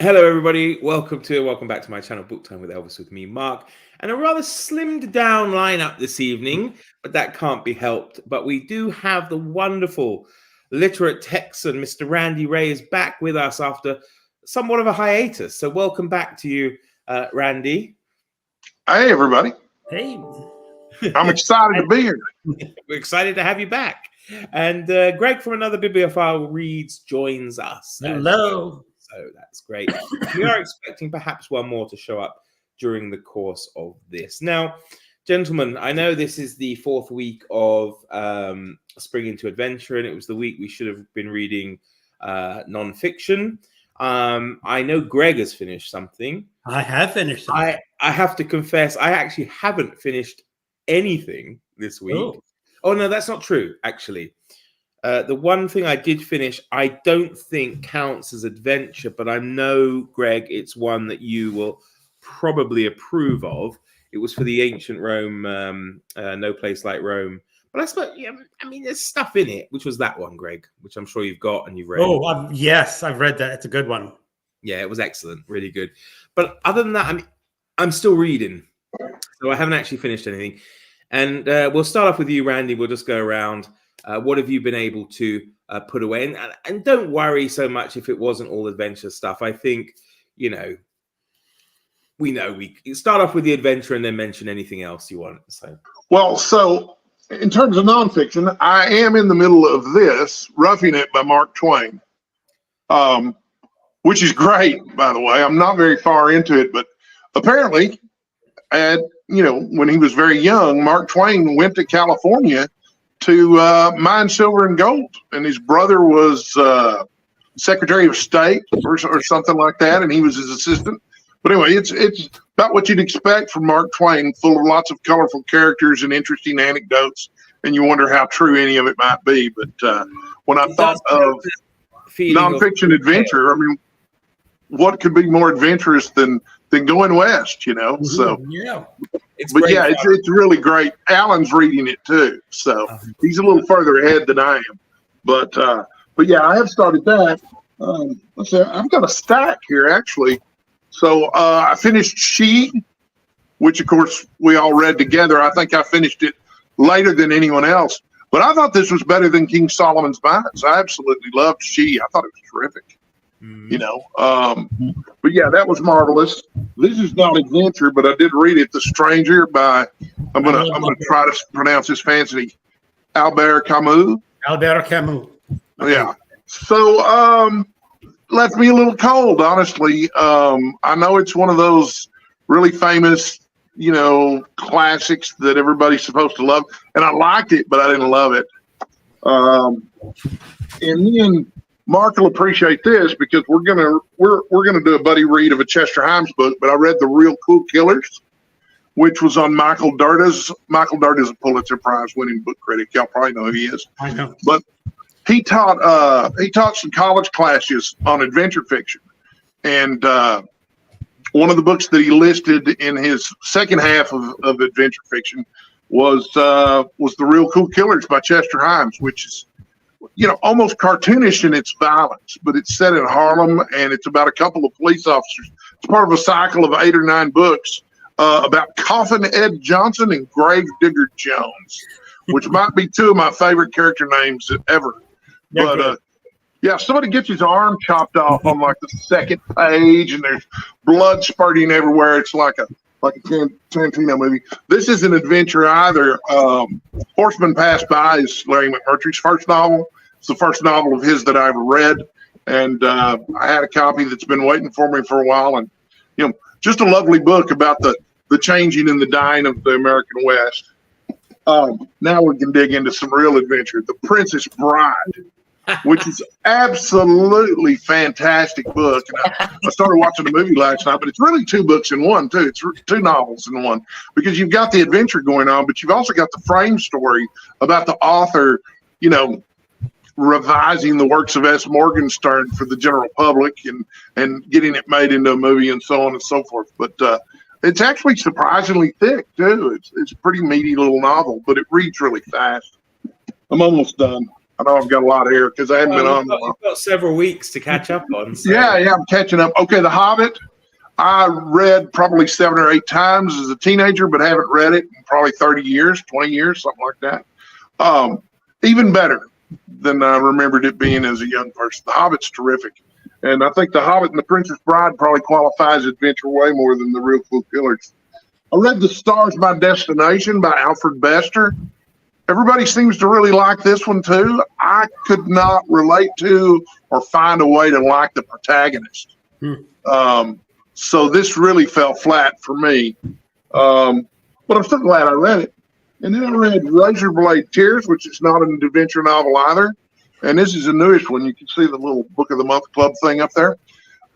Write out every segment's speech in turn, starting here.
Hello, everybody. Welcome back to my channel, Book Time with Elvis, with me, Mark, and a rather slimmed down lineup this evening, but that can't be helped. But we do have the wonderful literate Texan, Mr. Randy Ray, is back with us after somewhat of a hiatus. So welcome back to you, Randy. Hey, everybody. Hey. I'm excited to be here. We're excited to have you back. And Greg from Another Bibliophile Reads joins us. Hello. So that's great. We are expecting perhaps one more to show up during the course of this. Now, gentlemen, I know this is the fourth week of Spring into Adventure, and it was the week we should have been reading nonfiction. I know Greg has finished something. I have finished something. I have to confess, I actually haven't finished anything this week. Oh, no, that's not true, actually. The one thing I did finish, I don't think counts as adventure, but I know, Greg, it's one that you will probably approve of. It was for the Ancient Rome, No Place Like Rome. But I suppose, yeah, I mean, there's stuff in it, which was that one, Greg, which I'm sure you've got and you've read. Oh, yes, I've read that. It's a good one. Yeah, it was excellent, really good. But other than that, I'm still reading, so I haven't actually finished anything. And we'll start off with you, Randy. We'll just go around. What have you been able to put away? And don't worry so much if it wasn't all adventure stuff. I think, we start off with the adventure and then mention anything else you want. So in terms of nonfiction, I am in the middle of this, Roughing It by Mark Twain, which is great, by the way. I'm not very far into it, but apparently, when he was very young, Mark Twain went to California to mine silver and gold, and his brother was Secretary of State or something like that, and he was his assistant. But anyway, it's about what you'd expect from Mark Twain, full of lots of colorful characters and interesting anecdotes, and you wonder how true any of it might be. But when I thought of nonfiction adventure, I mean, what could be more adventurous than going west, So yeah, it's really great. Alan's reading it too, so he's a little further ahead than I am. But yeah, I have started that. Let's see, I've got a stack here actually. So I finished She, which of course we all read together. I think I finished it later than anyone else, but I thought this was better than King Solomon's Mines. I absolutely loved She. I thought it was terrific. But yeah, that was marvelous. This is not adventure, but I did read it. The Stranger by I'm gonna try to pronounce his fancy Albert Camus. Albert Camus. Yeah. So left me a little cold, honestly. I know it's one of those really famous, classics that everybody's supposed to love, and I liked it, but I didn't love it. And then Mark will appreciate this because we're gonna do a buddy read of a Chester Himes book, but I read The Real Cool Killers, which was on Michael Dirda's. Michael Dirda is a Pulitzer Prize winning book critic. Y'all probably know who he is. I know. But he taught some college classes on adventure fiction, and one of the books that he listed in his second half of adventure fiction was The Real Cool Killers by Chester Himes, which is almost cartoonish in its violence, but it's set in Harlem and it's about a couple of police officers. It's part of a cycle of 8 or 9 books about Coffin Ed Johnson and Grave Digger Jones, which might be 2 of my favorite character names ever. But yeah, somebody gets his arm chopped off on like the second page and there's blood spurting everywhere. It's like a Tarantino movie. This is an adventure either. Horseman Passed By is Larry McMurtry's first novel. It's the first novel of his that I ever read. And I had a copy that's been waiting for me for a while. And, just a lovely book about the changing and the dying of the American West. Now we can dig into some real adventure. The Princess Bride, which is absolutely fantastic book. And I started watching the movie last night, but it's really 2 books in one too. It's 2 novels in one, because you've got the adventure going on, but you've also got the frame story about the author, revising the works of S. Morgenstern for the general public and getting it made into a movie and so on and so forth. But it's actually surprisingly thick too. It's a pretty meaty little novel, but it reads really fast. I'm almost done. I know I've got a lot of hair because I hadn't been on. You've got several weeks to catch up on. So. Yeah, I'm catching up. Okay, The Hobbit, I read probably 7 or 8 times as a teenager, but haven't read it in probably 30 years, 20 years, something like that. Even better than I remembered it being as a young person. The Hobbit's terrific. And I think The Hobbit and The Princess Bride probably qualifies adventure way more than The Real Cool Killers. I read The Stars My Destination by Alfred Bester. Everybody seems to really like this one too. I could not relate to or find a way to like the protagonist. So this really fell flat for me. But I'm so glad I read it. And then I read Razorblade Tears, which is not an adventure novel either. And this is a newish one. You can see the little Book of the Month Club thing up there.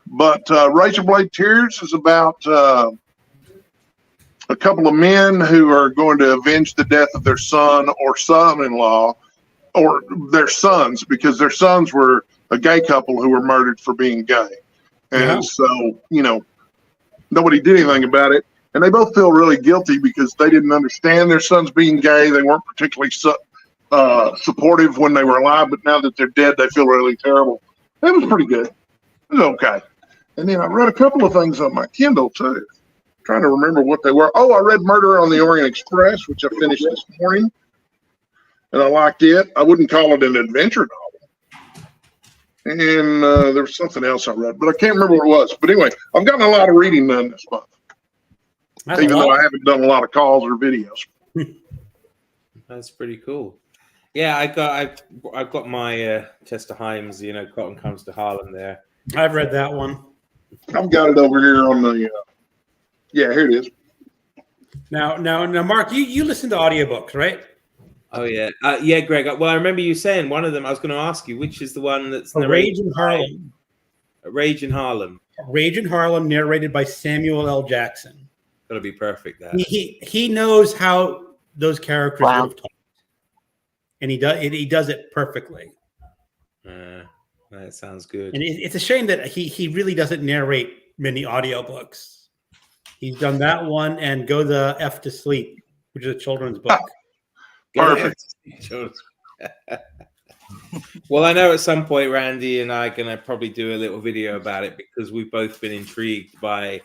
But Razorblade Tears is about a couple of men who are going to avenge the death of their son or son-in-law, or their sons, because their sons were a gay couple who were murdered for being gay. And so, nobody did anything about it. And they both feel really guilty because they didn't understand their sons being gay. They weren't particularly supportive when they were alive, but now that they're dead, they feel really terrible. It was pretty good. It was okay. And then I read a couple of things on my Kindle, too. Trying to remember what they were. Oh, I read Murder on the Orient Express, which I finished this morning. And I liked it. I wouldn't call it an adventure novel. And there was something else I read, but I can't remember what it was. But anyway, I've gotten a lot of reading done this month. Even though I haven't done a lot of calls or videos. That's pretty cool. Yeah, I've got my Chester Himes, Cotton Comes to Harlem there. I've read that one. I've got it over here on the yeah, here it is. Now, Mark, you listen to audiobooks, right? Oh yeah, yeah, Greg. Well, I remember you saying one of them. I was going to ask you which is the one that's Rage in Harlem. Rage in Harlem. Rage in Harlem, narrated by Samuel L. Jackson. That'll be perfect. That he knows how those characters would have talked, and he does it perfectly. That sounds good. And it's a shame that he really doesn't narrate many audiobooks. He's done that one and Go the F to Sleep, which is a children's book. Perfect. Well, I know at some point Randy and I are going to probably do a little video about it because we've both been intrigued by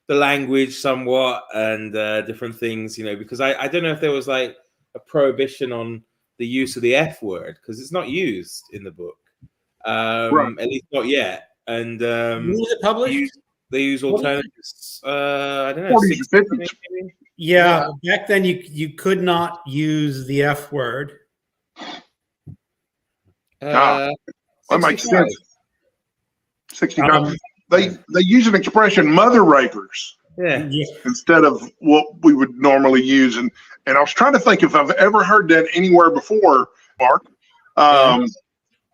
the language somewhat and different things, because I don't know if there was like a prohibition on the use of the F word because it's not used in the book, right. At least not yet. And when was it published? They use alternatives. I don't know. 40s, 50s. Yeah, back then you could not use the F word. That makes sense. 65. They use an expression, mother rapers, instead of what we would normally use. And I was trying to think if I've ever heard that anywhere before, Mark.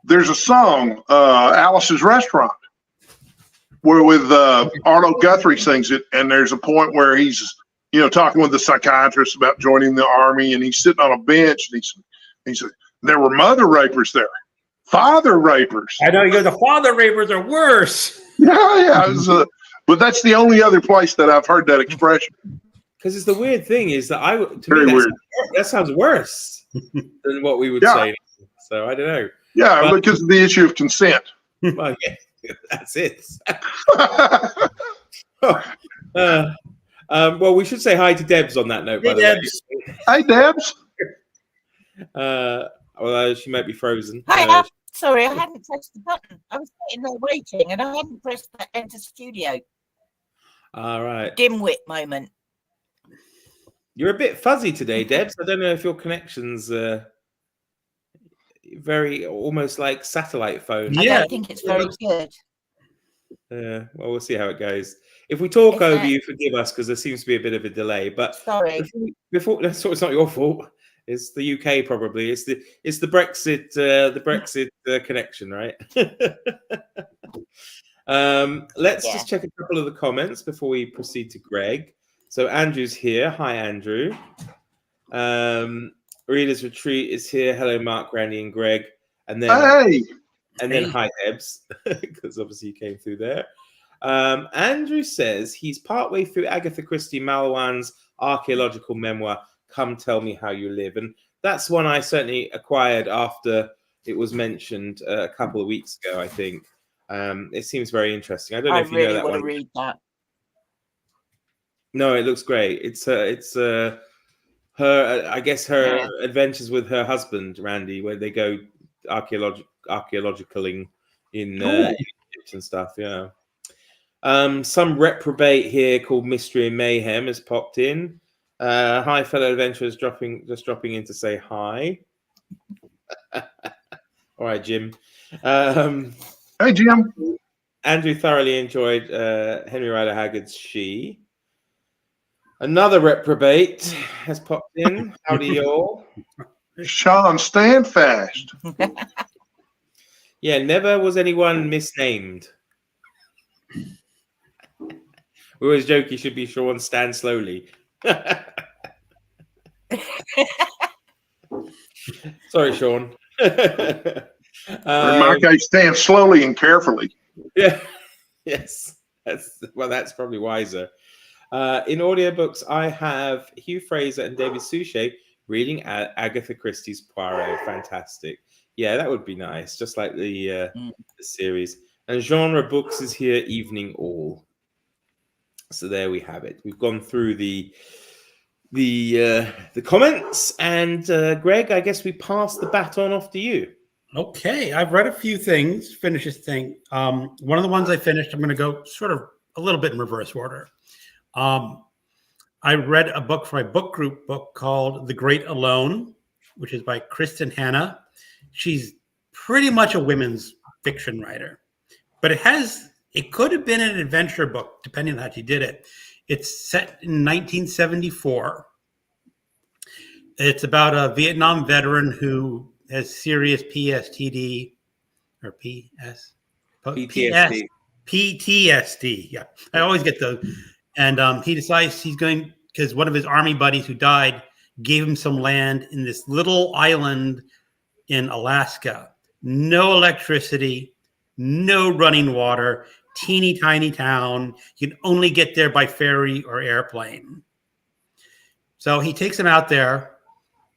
There's a song, Alice's Restaurant, where with Arlo Guthrie sings it, and there's a point where he's talking with the psychiatrist about joining the army, and he's sitting on a bench, and he said there were mother rapers there, father rapers. I know, you go, the father rapers are worse. Yeah. But that's the only other place that I've heard that expression. Because it's the weird thing is that that sounds worse than what we would say. So I don't know. Yeah, because of the issue of consent. Well, yeah, that's it. Well, we should say hi to Debs on that note. By the Debs. way. Hey, Debs. Although she might be frozen. Hi, sorry, I hadn't pressed the button. I was sitting there waiting, and I hadn't pressed the enter studio. All right. Dimwit moment. You're a bit fuzzy today, Debs. I don't know if your connection's very almost like satellite phone. I don't think it's very good. Well, we'll see how it goes. If we talk over you, forgive us because there seems to be a bit of a delay. But sorry, before it's not your fault. It's the UK probably. It's the Brexit connection, right? Let's just check a couple of the comments before we proceed to Greg. So Andrew's here. Hi, Andrew. Reader's Retreat is here. Hello, Mark, Randy, and Greg. And then hi, Debs, because obviously you came through there. Andrew says he's partway through Agatha Christie Malawan's archaeological memoir, Come Tell Me How You Live. And that's one I certainly acquired after It was mentioned a couple of weeks ago, I think. It seems very interesting. I don't know I if you know really that want to one. read that. No, it looks great. It's her. I guess her adventures with her husband Randy, where they go archaeologicaling in Egypt and stuff. Yeah. Some reprobate here called Mystery and Mayhem has popped in. Hi, fellow adventurers, just dropping in to say hi. All right, Jim. Hey, Jim. Andrew thoroughly enjoyed Henry Rider Haggard's She. Another reprobate has popped in. Howdy, y'all. Sean, stand fast. Yeah, never was anyone misnamed. We always joke he should be Sean, stand slowly. Sorry, Sean. In my case, stand slowly and carefully. Yeah. Yes. That's probably wiser. In audiobooks, I have Hugh Fraser and David Suchet reading Agatha Christie's Poirot. Fantastic. Yeah, that would be nice, just like the series. And genre books is here, Evening All. So there we have it. We've gone through the comments, and Greg, I guess we pass the baton off to you. Okay, I've read a few things. Finish this thing. One of the ones I finished, I'm going to go sort of a little bit in reverse order. I read a book for my book group book called The Great Alone, which is by Kristen Hanna. She's pretty much a women's fiction writer, but it could have been an adventure book, depending on how she did it. It's set in 1974. It's about a Vietnam veteran who has serious PTSD. Yeah, I always get those. And he decides he's going, because one of his army buddies who died gave him some land in this little island in Alaska. No electricity, no running water, teeny tiny town. You can only get there by ferry or airplane. So he takes him out there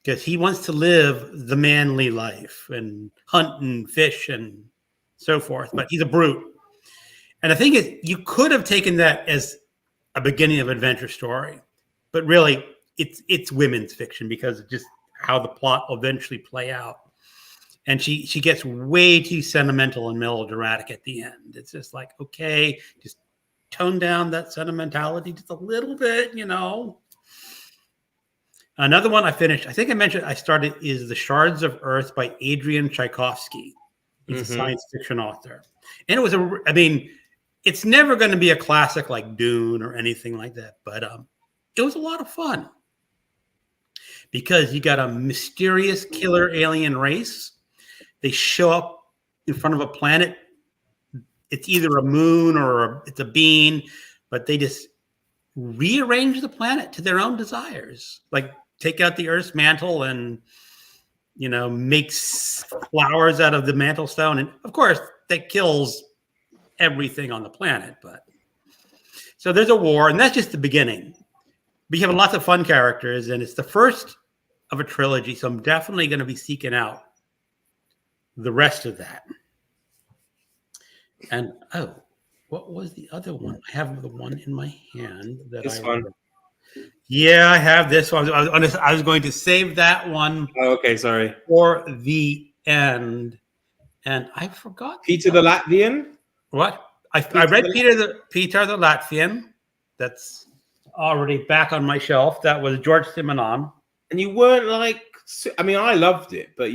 because he wants to live the manly life and hunt and fish and so forth. But he's a brute. And the thing is, you could have taken that as a beginning of adventure story, but really it's women's fiction because of just how the plot will eventually play out. And she gets way too sentimental and melodramatic at the end. It's just like, okay, just tone down that sentimentality just a little bit, you know. Another one I finished, I think I mentioned I started, is The Shards of Earth by Adrian Tchaikovsky. He's a science fiction author. And it was it's never going to be a classic like Dune or anything like that, but it was a lot of fun because you got a mysterious killer alien race. They show up in front of a planet. It's either a moon or it's a bean, but they just rearrange the planet to their own desires. Like take out the Earth's mantle and, you know, makes flowers out of the mantle stone. And of course, that kills everything on the planet. But so there's a war, and that's just the beginning. But you have lots of fun characters, and it's the first of a trilogy. So I'm definitely going to be seeking out the rest of that. And what was the other one? I have the one in my hand that This one. Yeah, I have this one. I was going to save that one. Oh, okay, sorry. For the end, and I forgot. Peter the Latvian. What? I read Peter the Latvian. That's already back on my shelf. That was George Simenon. And you weren't like, I mean, I loved it, but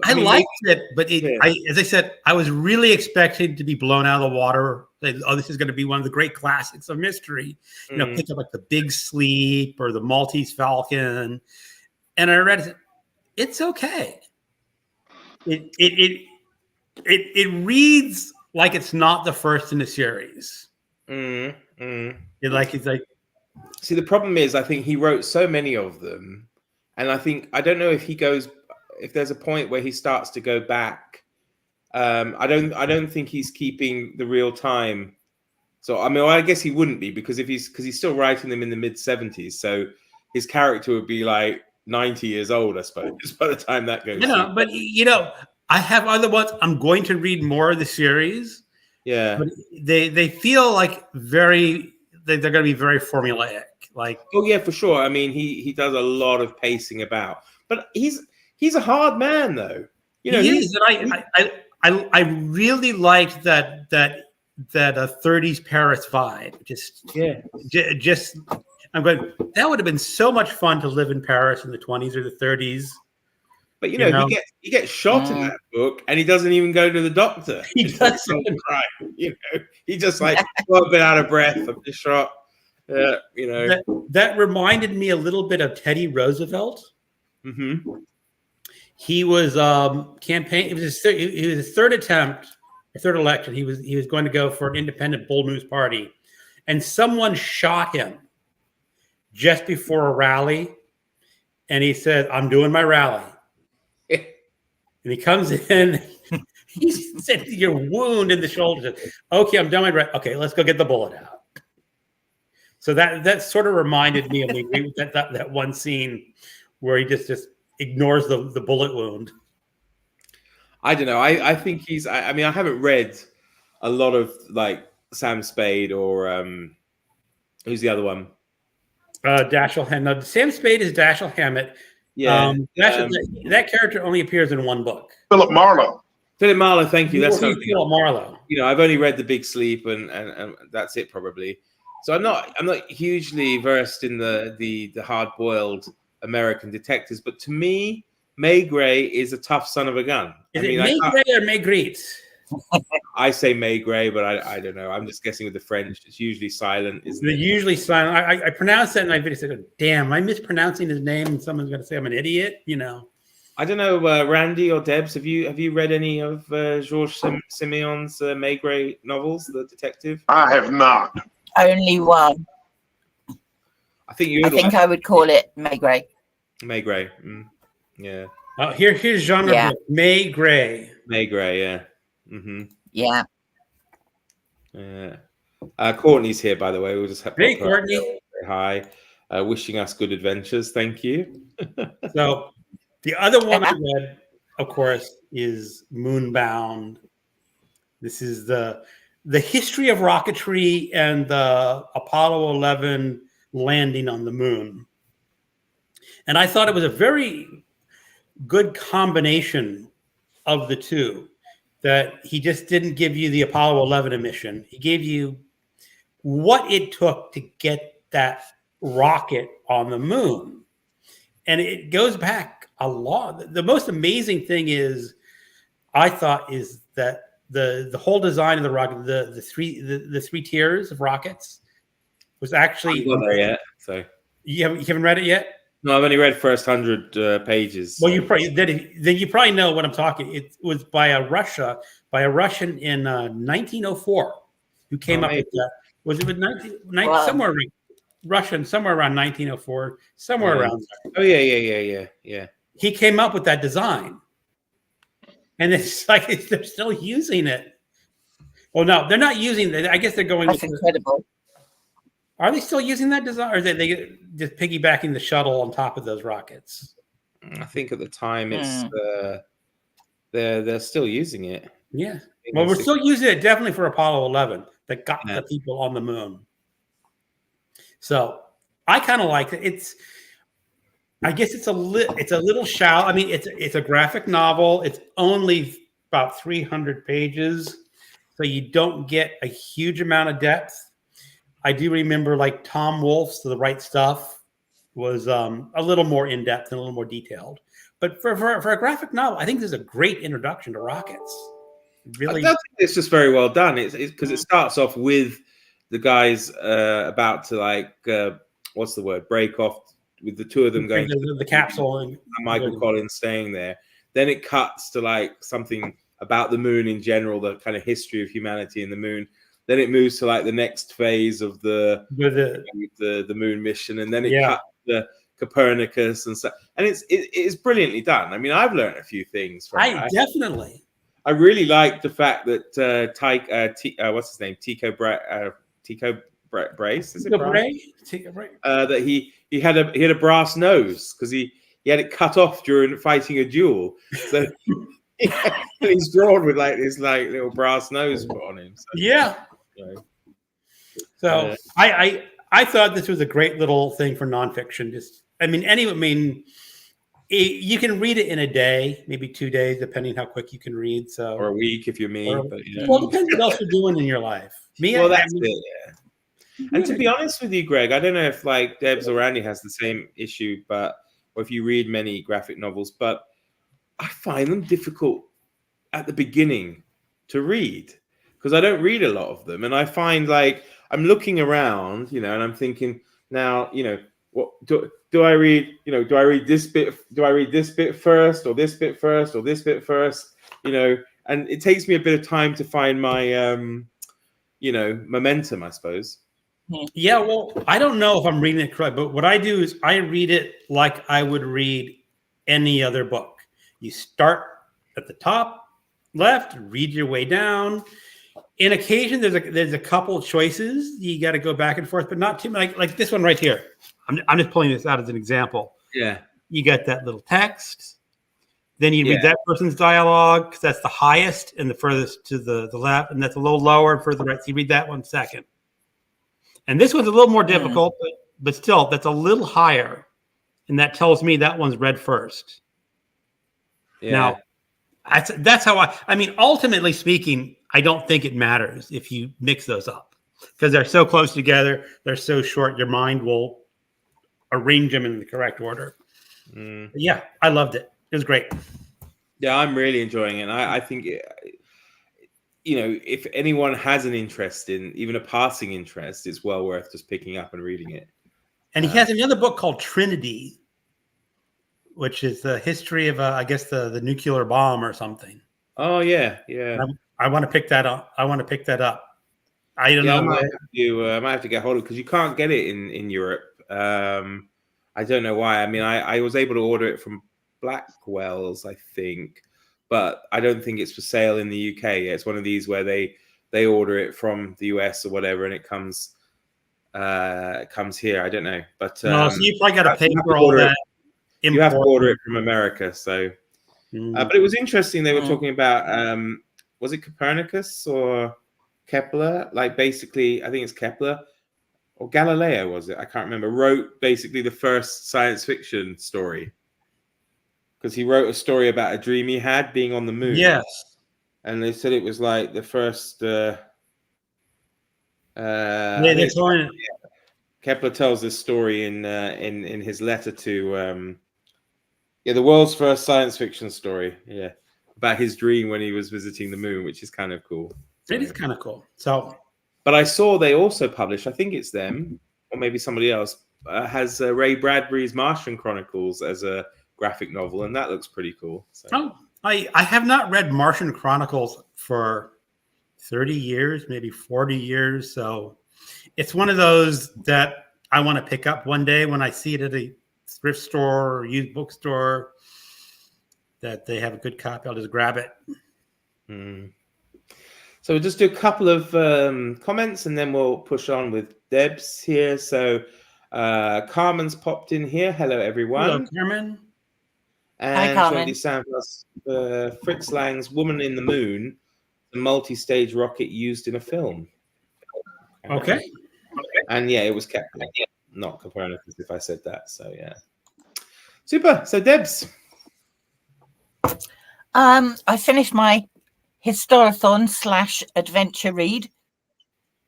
I liked it, but as I said, I was really expecting to be blown out of the water. Like, oh, this is going to be one of the great classics of mystery. You know, pick up like The Big Sleep or The Maltese Falcon. And I read it. It's okay. It reads like it's not the first in the series. It's like. See, the problem is, I think he wrote so many of them, and I don't know if there's a point where he starts to go back. I don't think he's keeping the real time. So I mean, I guess he wouldn't be because he's still writing them in the mid-70s. So his character would be like 90 years old, I suppose, by the time that goes. But I have other ones. I'm going to read more of the series. Yeah. But they feel like they're going to be very formulaic. Like, oh yeah, for sure. I mean, he does a lot of pacing about, but he's a hard man though. You know, he is. And I really liked that 30s Paris vibe. Just I'm going. That would have been so much fun to live in Paris in the 20s or the 30s. But you know, he gets shot in that book, and he doesn't even go to the doctor. He doesn't. Right. You know, he just like, well, a bit out of breath. I'm just shot. You know, that reminded me a little bit of Teddy Roosevelt. Mm-hmm. He was campaign. It was his third attempt, or third election. He was going to go for an independent Bull Moose party, and someone shot him just before a rally, and he said, "I'm doing my rally." And he comes in, he said, "Your wound in the shoulder." Okay, I'm done my rally. Okay, let's go get the bullet out. So that sort of reminded me of that one scene where he just ignores the bullet wound. I don't know. I think he's. I mean, I haven't read a lot of like Sam Spade or who's the other one? Dashiell Hammett. No, Sam Spade is Dashiell Hammett. Yeah, that character only appears in one book. Philip Marlowe. Philip Marlowe, thank you. That's Philip Marlowe. You know, I've only read The Big Sleep, and that's it probably. So I'm not hugely versed in the hard boiled American detectives, but to me, Maigret is a tough son of a gun. Is it Maigret or Maigret? I say Maigret, but I don't know. I'm just guessing with the French. It's usually silent, isn't it? Usually silent. I pronounce it in my video. Say, "Damn, am I mispronouncing his name?" And someone's going to say I'm an idiot. You know. I don't know, Randy or Debs. Have you read any of Georges Simeon's Maigret novels, the detective? I have not. Only one. I think I would call it Maigret. Maigret. Yeah. Oh, here's genre book. Maigret. Maigret, yeah. Mm-hmm. Yeah. Yeah. Courtney's here, by the way. We'll just have Hey, Courtney. Say hi. Wishing us good adventures. Thank you. So the other one I read, of course, is Moonbound. This is the history of rocketry and the Apollo 11 landing on the moon. And I thought it was a very good combination of the two, that he just didn't give you the Apollo 11 mission. He gave you what it took to get that rocket on the moon. And it goes back a lot. The most amazing thing is, I thought, is that the whole design of the rocket, the three tiers of rockets, was actually. I'm not there yet. So you haven't read it yet? No, I've only read first 100 pages. Well, you probably know what I'm talking. It was by a Russian in 1904 who came up with that. Was it with somewhere Russian, somewhere around 1904, somewhere around there. Oh yeah. He came up with that design, and it's like they're still using it. Well, no, they're not using it. I guess they're going. That's incredible. Are they still using that design, or are they just piggybacking the shuttle on top of those rockets? I think at the time it's they're still using it. Yeah. Well, we're still using it definitely for Apollo 11 that got the people on the moon. So I kind of like it. I guess it's a little shallow. I mean, it's a graphic novel. It's only about 300 pages, so you don't get a huge amount of depth. I do remember, like, Tom Wolfe's The Right Stuff was a little more in depth and a little more detailed. But for a graphic novel, I think this is a great introduction to rockets. Really, I think it's just very well done. It's because it starts off with the guys about to what's the word, break off, with the two of them going to the capsule and Michael Collins staying there. Then it cuts to like something about the moon in general, the kind of history of humanity in the moon. Then it moves to like the next phase of the moon mission, and then it cuts to Copernicus and stuff. And it's brilliantly done. I mean, I've learned a few things from it. Definitely. I really like the fact that what's his name, Tycho Brahe, is it Brahe? That he had a brass nose because he had it cut off during fighting a duel. So He's drawn with like this like little brass nose put on him. So, Yeah. you know. So I thought this was a great little thing for nonfiction. You can read it in a day, maybe 2 days, depending how quick you can read. So, or a week if you're me. But well, it depends what else you're doing in your life. Well, that's it. Yeah. And to be honest with you, Greg, I don't know if like Debs or Randy has the same issue, or if you read many graphic novels, but I find them difficult at the beginning to read because I don't read a lot of them, and I find like I'm looking around, and I'm thinking now, what do I read? Do I read this bit? Do I read this bit first, or this bit first, or this bit first? And it takes me a bit of time to find my, momentum, I suppose. Yeah, well, I don't know if I'm reading it correct, but what I do is I read it like I would read any other book. You start at the top left, read your way down. In occasion, there's a couple of choices you got to go back and forth, but not too much. Like this one right here. I'm just pulling this out as an example. Yeah, you got that little text. Then you read that person's dialogue because that's the highest and the furthest to the left, and that's a little lower and further right. So you read that one second. And this one's a little more difficult, but still, that's a little higher, and that tells me that one's read first. Yeah. Now, that's how ultimately speaking, I don't think it matters if you mix those up because they're so close together. They're so short. Your mind will arrange them in the correct order. Yeah, I loved it. It was great. Yeah, I'm really enjoying it. I think, if anyone has an interest in, even a passing interest, it's well worth just picking up and reading it. And he has another book called Trinity, which is the history of, I guess, the nuclear bomb or something. Oh, yeah. I want to pick that up. I don't know. I might have to get hold of it because you can't get it in Europe. I don't know why. I was able to order it from Blackwell's, I think, but I don't think it's for sale in the UK. Yeah, it's one of these where they order it from the US or whatever, and it comes here. I don't know, but no, so you probably got to pay for all that. You have to order it from America. So, but it was interesting. They were talking about was it Copernicus or Kepler? Like basically, I think it's Kepler. Or Galileo, was it? I can't remember. Wrote basically the first science fiction story. Because he wrote a story about a dream he had being on the moon. Yes. And they said it was like the first... Kepler tells this story in his letter to... the world's first science fiction story. Yeah. About his dream when he was visiting the moon, which is kind of cool. It is kind of cool. So... But I saw they also published, I think it's them, or maybe somebody else, has Ray Bradbury's Martian Chronicles as a graphic novel, and that looks pretty cool. So. Oh, I have not read Martian Chronicles for 30 years, maybe 40 years. So it's one of those that I want to pick up one day when I see it at a thrift store or used bookstore that they have a good copy. I'll just grab it. So we'll just do a couple of comments and then we'll push on with Debs here. So Carmen's popped in here. Hello, everyone. Hello, Carmen. And hi, Carmen. Fritz Lang's Woman in the Moon, the multi-stage rocket used in a film. Okay. And yeah, it was Kepler, not Copernicus, if I said that. So yeah. Super. So Debs. I finished my Historathon / adventure read,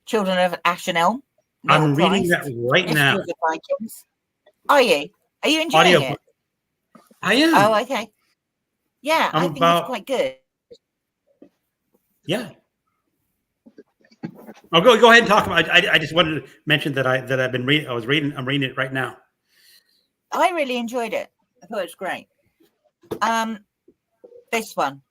Children of Ash and Elm. I'm reading that right now. Are you enjoying it? I am. Oh, okay. Yeah, I think it's quite good. Yeah. I'll go ahead and talk about. I just wanted to mention that I've been reading. I'm reading it right now. I really enjoyed it. I thought it was great. This one.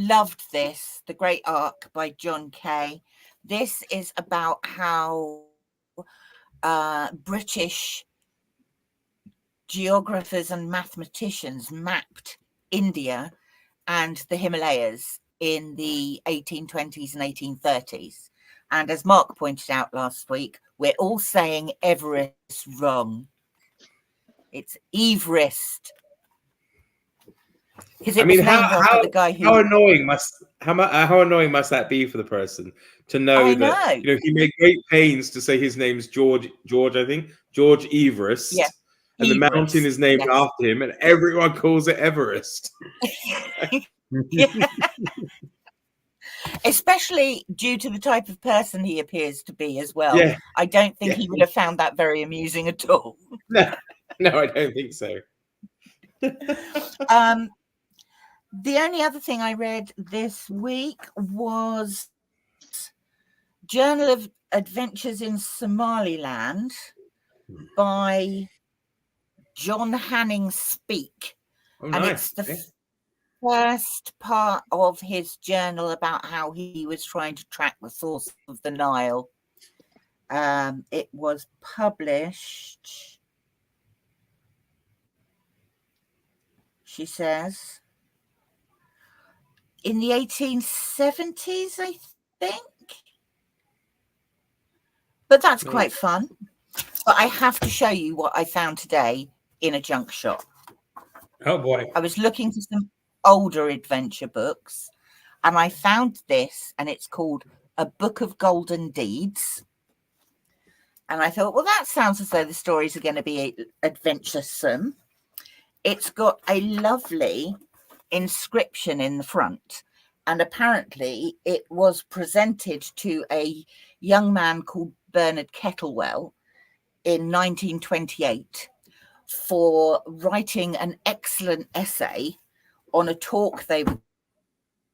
Loved this, The Great Arc by John Kay. This is about how British geographers and mathematicians mapped India and the Himalayas in the 1820s and 1830s. And as Mark pointed out last week, we're all saying Everest wrong. It's Everest. Because it was named after the guy who. How annoying must that be for the person to know that he made great pains to say his name's George, I think George Everest, and the mountain is named after him, and everyone calls it Everest. Especially due to the type of person he appears to be as well. Yeah. I don't think he would have found that very amusing at all. No, I don't think so. The only other thing I read this week was Journal of Adventures in Somaliland by John Hanning Speak. Oh, and nice. It's the first part of his journal about how he was trying to track the source of the Nile. It was published, she says, in the 1870s, I think. But that's quite fun. But I have to show you what I found today in a junk shop. Oh, boy. I was looking for some older adventure books, and I found this, and it's called A Book of Golden Deeds. And I thought, well, that sounds as though the stories are going to be adventuresome. It's got a lovely inscription in the front, and apparently it was presented to a young man called Bernard Kettlewell in 1928 for writing an excellent essay on a talk they were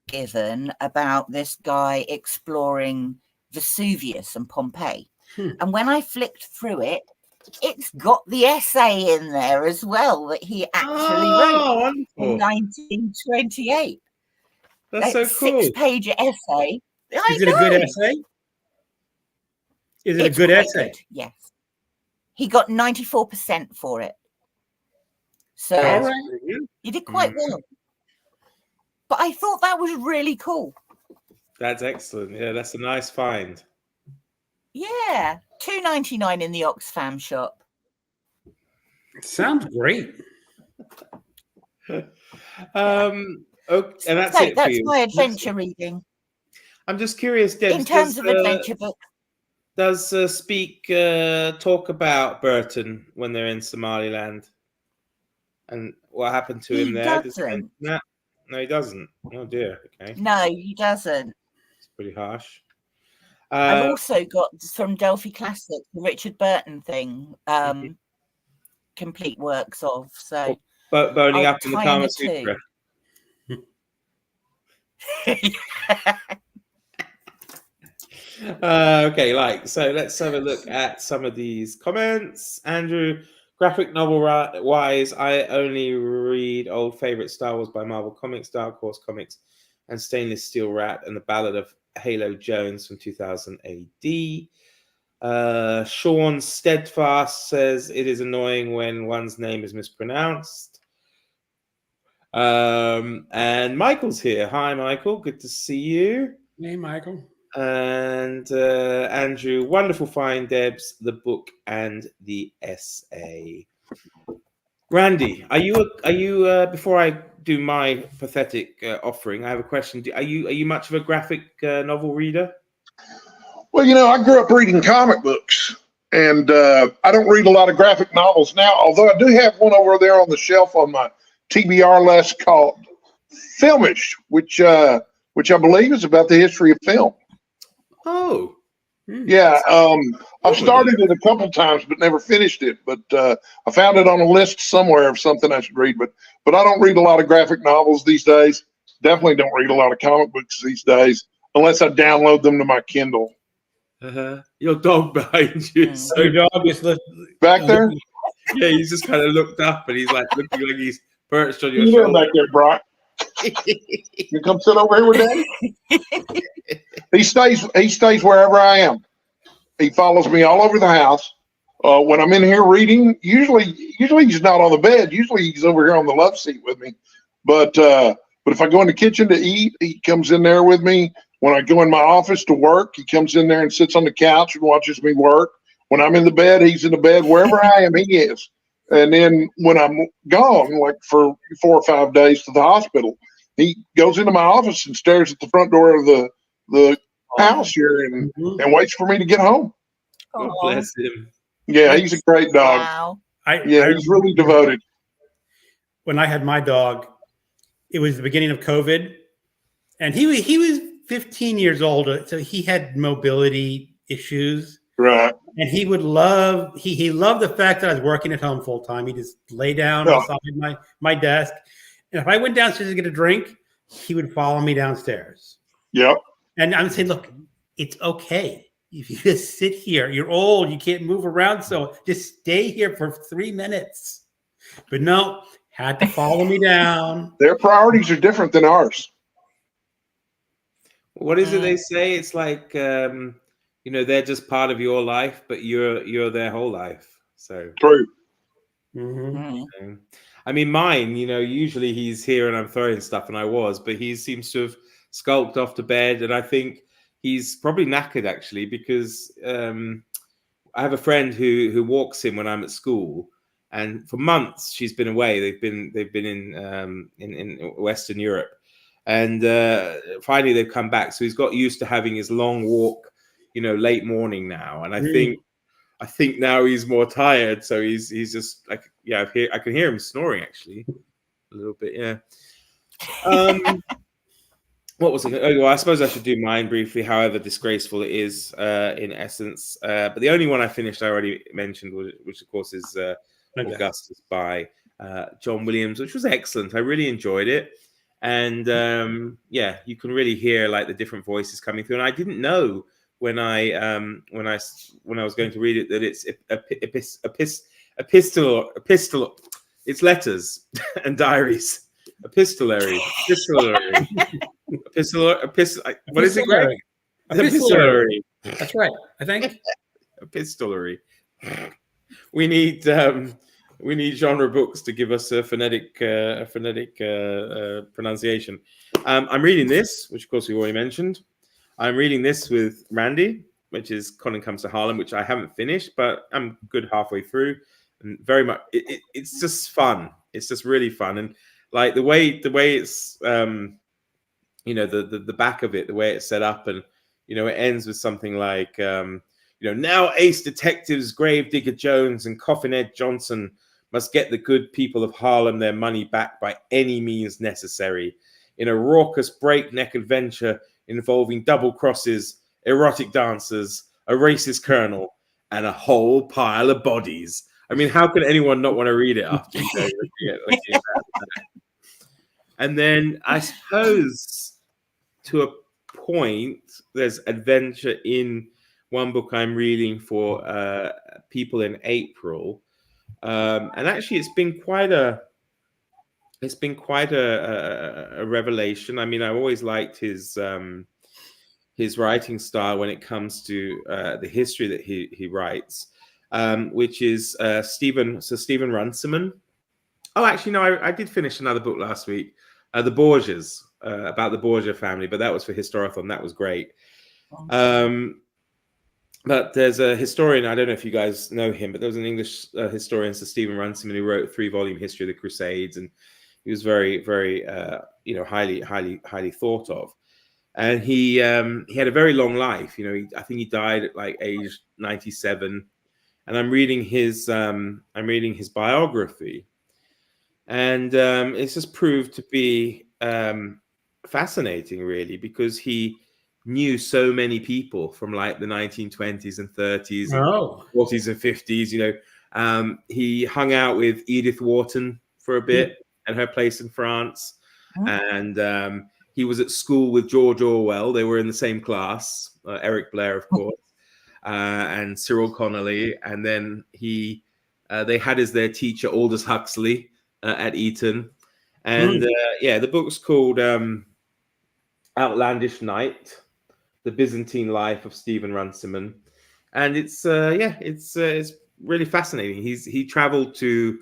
given about this guy exploring Vesuvius and Pompeii. And when I flicked through it, it's got the essay in there as well that he actually wrote in 1928. That's so cool. 6-page essay. Is it a good essay? Is it a good essay? Good, yes. He got 94% for it. So you did quite well. But I thought that was really cool. That's excellent. Yeah, that's a nice find. Yeah, $2.99 in the Oxfam shop. Sounds great. Okay, and that's so it. That's my adventure reading. I'm just curious, Deb. In terms of adventure books, does Speak talk about Burton when they're in Somaliland, and what happened to him there? Doesn't. No, he doesn't. Oh dear. Okay. No, he doesn't. It's pretty harsh. I've also got from Delphi Classic the Richard Burton thing, complete works of. So burning up in the Kama Sutra. Okay, so let's have a look at some of these comments. Andrew, graphic novel wise, I only read old favorite Star Wars by Marvel Comics, Dark Horse Comics, and Stainless Steel Rat, and the Ballad of Halo Jones from 2000 AD. Sean Steadfast says it is annoying when one's name is mispronounced. And Michael's here. Hi, Michael. Good to see you. Hey, Michael. And Andrew, wonderful find, Debs, the book and the essay. Randy, are you before I do my pathetic offering, I have a question. Are you much of a graphic novel reader? Well, I grew up reading comic books, and I don't read a lot of graphic novels now, although I do have one over there on the shelf on my TBR list called Filmish, which I believe is about the history of film. Oh. Yeah, I've started it a couple times, but never finished it. But I found it on a list somewhere of something I should read. But I don't read a lot of graphic novels these days. Definitely don't read a lot of comic books these days, unless I download them to my Kindle. Your dog behind you. So your dog is back there. Yeah, he's just kind of looked up, and he's like looking like he's perched on your shoulder. shoulder. Back there, Brock. You come sit over here with Daddy. He stays wherever I am. He follows me all over the house. When I'm in here reading, usually he's not on the bed. Usually he's over here on the love seat with me. But if I go in the kitchen to eat, he comes in there with me. When I go in my office to work, he comes in there and sits on the couch and watches me work. When I'm in the bed, he's in the bed. Wherever I am, he is. And then when I'm gone, like for 4 or 5 days to the hospital, he goes into my office and stares at the front door of the house here and waits for me to get home. God bless him. Yeah, he's a great dog. Wow. He's really devoted. When I had my dog, it was the beginning of COVID, and he was 15 years old, so he had mobility issues. Right. And he would love he loved the fact that I was working at home full time. He just lay down beside my desk, and if I went downstairs to get a drink, he would follow me downstairs. Yep. And I'm saying, look, it's okay if you just sit here. You're old, you can't move around, so just stay here for 3 minutes. But no, had to follow me down. Their priorities are different than ours. What is it they say? It's like they're just part of your life, but you're their whole life. So true. Mm-hmm. I mean, mine, usually he's here and I'm throwing stuff, and I was, but he seems to have skulked off to bed, and I think he's probably knackered actually, because I have a friend who walks him when I'm at school, and for months she's been away. They've been in Western Europe, and finally they've come back. So he's got used to having his long walk, late morning now, and I think now he's more tired. So he's just like, I can hear him snoring actually a little bit. Yeah. What was it? Oh, well, I suppose I should do mine briefly, however disgraceful it is in essence. But the only one I finished, I already mentioned, which of course is Augustus by John Williams, which was excellent. I really enjoyed it. And you can really hear like the different voices coming through. And I didn't know when I was going to read it that it's epistle. It's letters and diaries. Epistolary. What is it, Greg? Epistolary. That's right. I think epistolary. We need genre books to give us a phonetic pronunciation. I'm reading this, which of course we already mentioned. I'm reading this with Randy, which is Colin Comes to Harlem, which I haven't finished, but I'm good halfway through, and very much it's just fun. It's just really fun, and like the way it's the back of it, the way it's set up, and it ends with something like now ace detectives Gravedigger Jones and Coffin Ed Johnson must get the good people of Harlem their money back by any means necessary in a raucous breakneck adventure involving double crosses, erotic dancers, a racist colonel, and a whole pile of bodies. I mean, how can anyone not want to read it after looking at that? And then I suppose to a point, there's adventure in one book I'm reading for people in April, and actually it's been quite a revelation. I mean, I always liked his writing style when it comes to the history that he writes, which is Stephen Runciman. Oh, actually, no, I did finish another book last week, The Borgias, about the Borgia family, but that was for Historathon. That was great. But there's a historian, I don't know if you guys know him, but there was an English historian, Sir Stephen Runciman, who wrote a 3-volume history of the Crusades, and he was very, very, highly thought of. And he had a very long life. I think he died at like age 97. And I'm reading his biography, and it's just proved to be fascinating, really, because he knew so many people from like the 1920s and 30s, and 40s and 50s. He hung out with Edith Wharton for a bit at her place in France, and he was at school with George Orwell. They were in the same class. Eric Blair, of course. And Cyril Connolly, and then they had as their teacher Aldous Huxley at Eton, and the book's called Outlandish Night: The Byzantine Life of Stephen Runciman, and it's really fascinating. He traveled to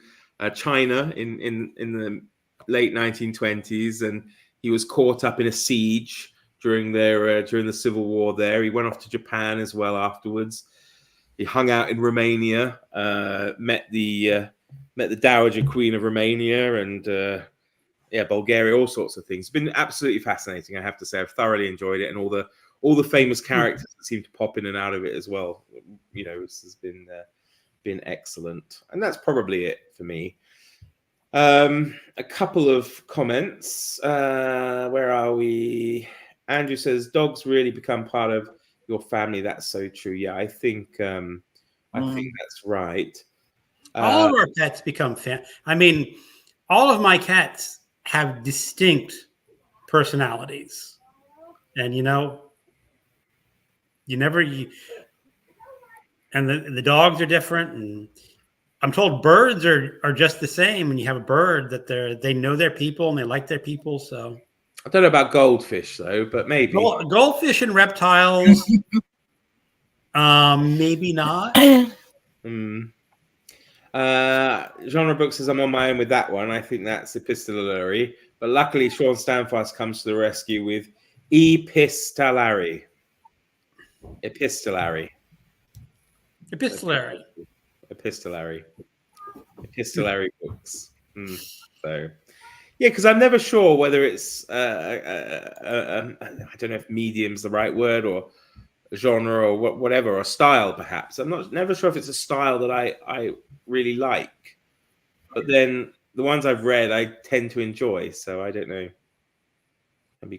China in the late 1920s, and he was caught up in a siege during the Civil War there. He went off to Japan as well afterwards. He hung out in Romania, met the met the Dowager Queen of Romania and Bulgaria, all sorts of things. It's been absolutely fascinating. I have to say, I've thoroughly enjoyed it, and all the famous characters that seem to pop in and out of it as well. This has been excellent, and that's probably it for me. A couple of comments. Where are we? Andrew says, dogs really become part of your family. That's so true. Yeah, I think that's right. All of our pets become all of my cats have distinct personalities, and and the dogs are different, and I'm told birds are just the same. When you have a bird, that they know their people and they like their people. So I don't know about goldfish though, but maybe goldfish and reptiles, maybe not. Genre Book says I'm on my own with that one. I think that's epistolary, but luckily Sean Stanfast comes to the rescue with epistolary books. So yeah, because I'm never sure whether it's I don't know if medium's the right word, or genre, or whatever, or style perhaps. I'm never sure if it's a style that I really like, but then the ones I've read I tend to enjoy, so I don't know.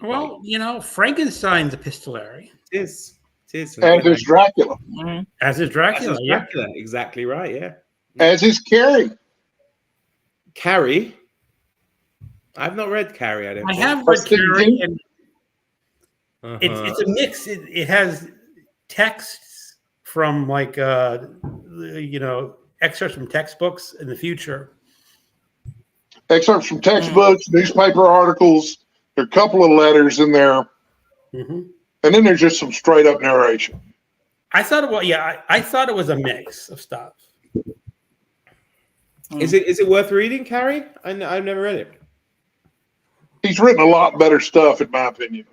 Well, Frankenstein's epistolary. It is. As is Dracula. As is Dracula. Yeah, exactly right. Yeah. As is Carrie. Carrie. I've not read Carrie. I have read Carrie, and it's a mix. It has texts from excerpts from textbooks in the future. Excerpts from textbooks, newspaper articles. There are a couple of letters in there, and then there's just some straight up narration. I thought it was a mix of stuff. Is it worth reading, Carrie? I've never read it. He's written a lot better stuff, in my opinion.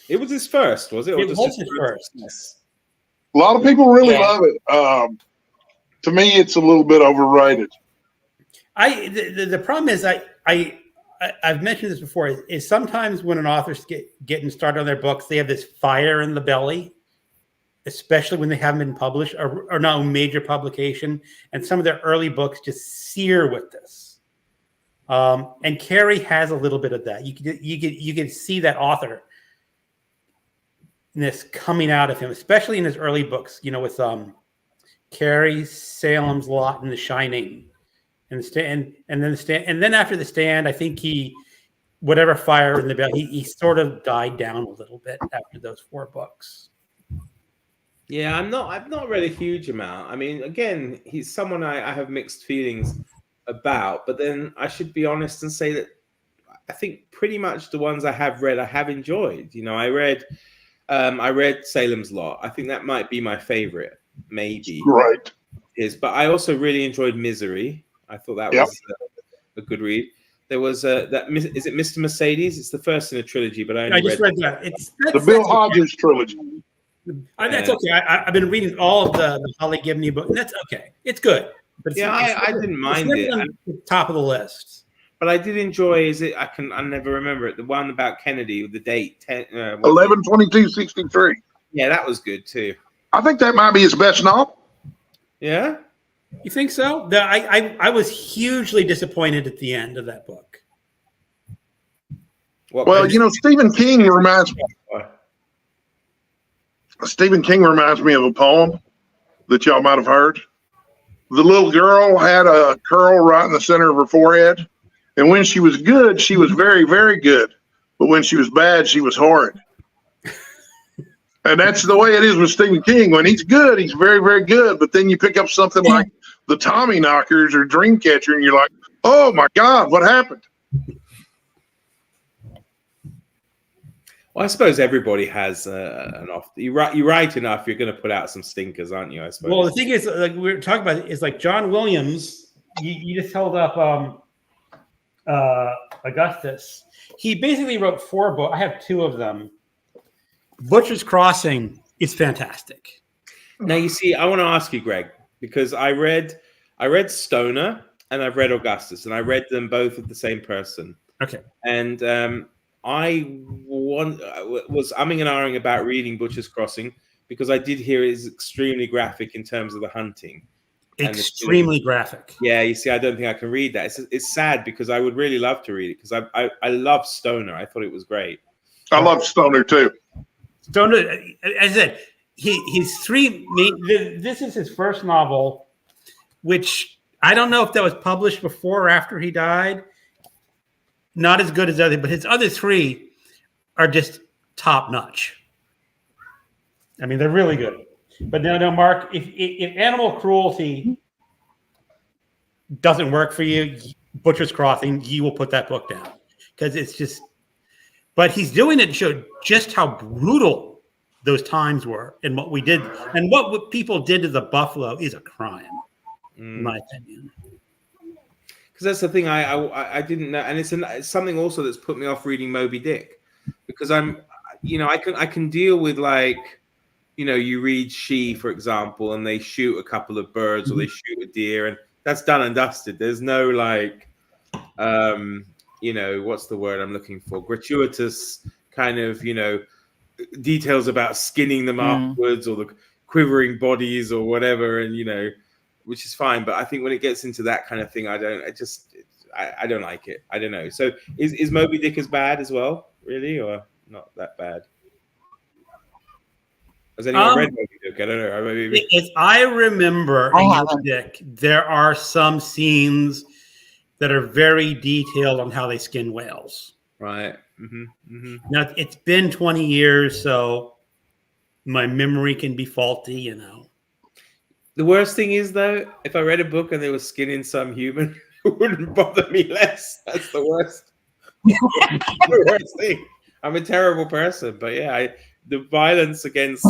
It was his first, was it? It was his first. Yes. A lot of people really love it. To me, it's a little bit overrated. The problem is I've mentioned this before. Is sometimes when an author's getting started on their books, they have this fire in the belly, especially when they haven't been published or no major publication, and some of their early books just sear with this. And Carrie has a little bit of that. You can see that author this coming out of him, especially in his early books. With Carrie, Salem's Lot, and The Shining, and then after The Stand, I think whatever fire in the belly, he sort of died down a little bit after those 4 books. Yeah, I've not read a huge amount. I mean, again, he's someone I have mixed feelings about, but then I should be honest and say that I think pretty much the ones I have read I have enjoyed. I read Salem's Lot. I think that might be my favorite, maybe. Right. But I also really enjoyed Misery. I thought that was a good read. There was is it Mr. Mercedes? It's the first in a trilogy, but I just read that. The Bill Hodges trilogy. That's okay. I've been reading all of the Holly Gibney books. That's okay. It's good. But I didn't mind it. On the top of the list. But I did enjoy. I never remember it. The one about Kennedy with the date 11/22/63. Yeah, that was good too. I think that might be his best novel. Yeah, you think so? I was hugely disappointed at the end of that book. Stephen King reminds me. Stephen King reminds me of a poem that y'all might have heard. The little girl had a curl right in the center of her forehead. And when she was good, she was very, very good. But when she was bad, she was horrid. And that's the way it is with Stephen King. When he's good, he's very, very good. But then you pick up something like The Tommyknockers or Dreamcatcher, and you're like, oh, my God, what happened? Well, I suppose everybody has an off. You write enough, you're going to put out some stinkers, aren't you? I suppose. Well, the thing is, like we were talking about, is like John Williams. You just held up Augustus. He basically wrote 4 books. I have 2 of them. Butcher's Crossing is fantastic. Now you see, I want to ask you, Greg, because I read Stoner, and I've read Augustus, and I read them both with the same person. Okay. And I was umming and ahhing about reading Butcher's Crossing because I did hear it is extremely graphic in terms of the hunting. Extremely graphic. Yeah, you see, I don't think I can read that. It's sad because I would really love to read it because I love Stoner. I thought it was great. I love Stoner too. Stoner, as I said, he's three. This is his first novel, which I don't know if that was published before or after he died. Not as good as other, but his other three are just top notch. I mean, they're really good. But no, Mark, if animal cruelty doesn't work for you, Butcher's Crossing, you will put that book down because it's just. But he's doing it to show just how brutal those times were and what we did and what people did to the buffalo is a crime, in my opinion. Because that's the thing I didn't know, and it's something also that's put me off reading Moby Dick because I can deal with like. You read She, for example, and they shoot a couple of birds or they shoot a deer, and that's done and dusted. There's no like, what's the word I'm looking for? Gratuitous kind of, details about skinning them afterwards or the quivering bodies or whatever, and which is fine. But I think when it gets into that kind of thing, I don't like it. I don't know. So is Moby Dick as bad as well, really, or not that bad? Has anyone read Moby Dick? I don't know. If I remember Moby Dick, there are some scenes that are very detailed on how they skin whales. Right. Mm-hmm. Mm-hmm. Now, it's been 20 years, so my memory can be faulty, The worst thing is, though, if I read a book and they were skinning some human, it wouldn't bother me less. That's the worst. The worst thing. I'm a terrible person, but yeah, the violence against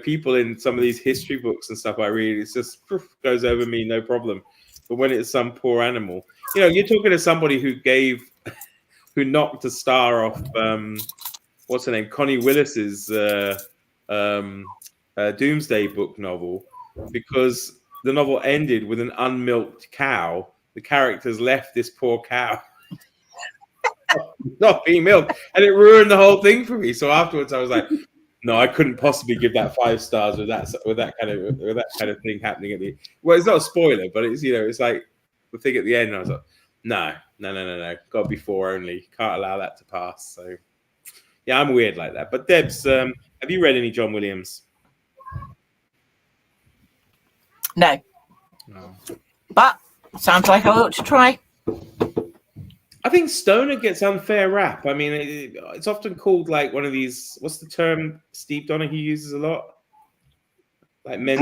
people in some of these history books and stuff I read, it's just goes over me, no problem. But when it's some poor animal, you're talking to somebody who knocked a star off, what's her name? Connie Willis's Doomsday Book novel, because the novel ended with an unmilked cow. The characters left this poor cow not being milked, and it ruined the whole thing for me. So afterwards, I was like, "No, I couldn't possibly give that 5 stars with that kind of thing happening at the." Well, it's not a spoiler, but it's it's like the thing at the end. And I was like, "No, got to be 4 only. Can't allow that to pass." So yeah, I'm weird like that. But Debs, have you read any John Williams? No. But sounds like I ought to try. I think Stoner gets unfair rap. I mean, it's often called like one of these. What's the term Steve Donahue uses a lot? Like men's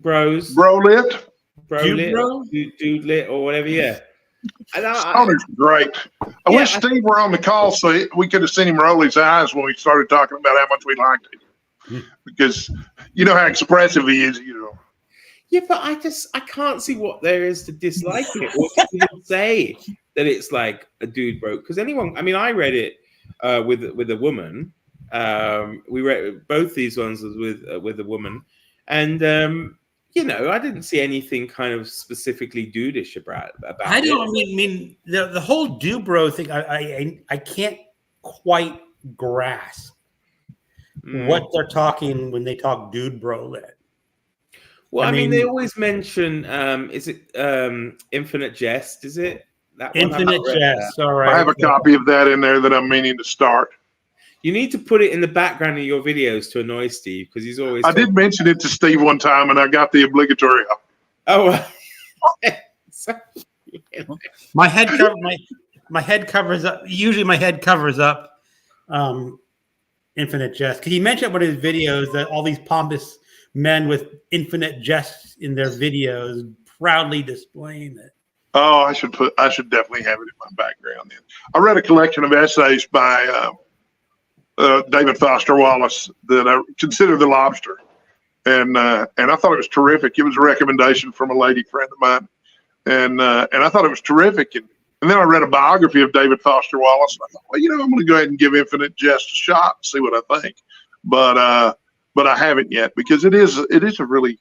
bros, bro lit, dude lit, or whatever. Yeah, Stoner's great. I wish Steve were on the call so we could have seen him roll his eyes when we started talking about how much we liked him, because how expressive he is. Yeah, but I can't see what there is to dislike it or to even say that it's like a dude broke. Because I read it with a woman. We read both these ones with a woman, and I didn't see anything kind of specifically dudish about I don't it. mean the whole dude bro thing. I can't quite grasp what they're talking when they talk dude bro lit. Well, I mean, they always mention, is it Infinite Jest? Is it? That one? Infinite Jest, all right. I have a copy of that in there that I'm meaning to start. You need to put it in the background of your videos to annoy Steve, because he's always... I did mention it to Steve one time, and I got the obligatory... Oh, my head covers up. Usually my head covers up Infinite Jest. Because he mentioned one of his videos that all these pompous men with infinite jests in their videos proudly displaying it. Oh, I should definitely have it in my background then. I read a collection of essays by David Foster Wallace that I consider The Lobster. And I thought it was terrific. It was a recommendation from a lady friend of mine. And I thought it was terrific. And then I read a biography of David Foster Wallace. And I thought, well, I'm going to go ahead and give Infinite Jest a shot and see what I think. But I haven't yet, because it is a really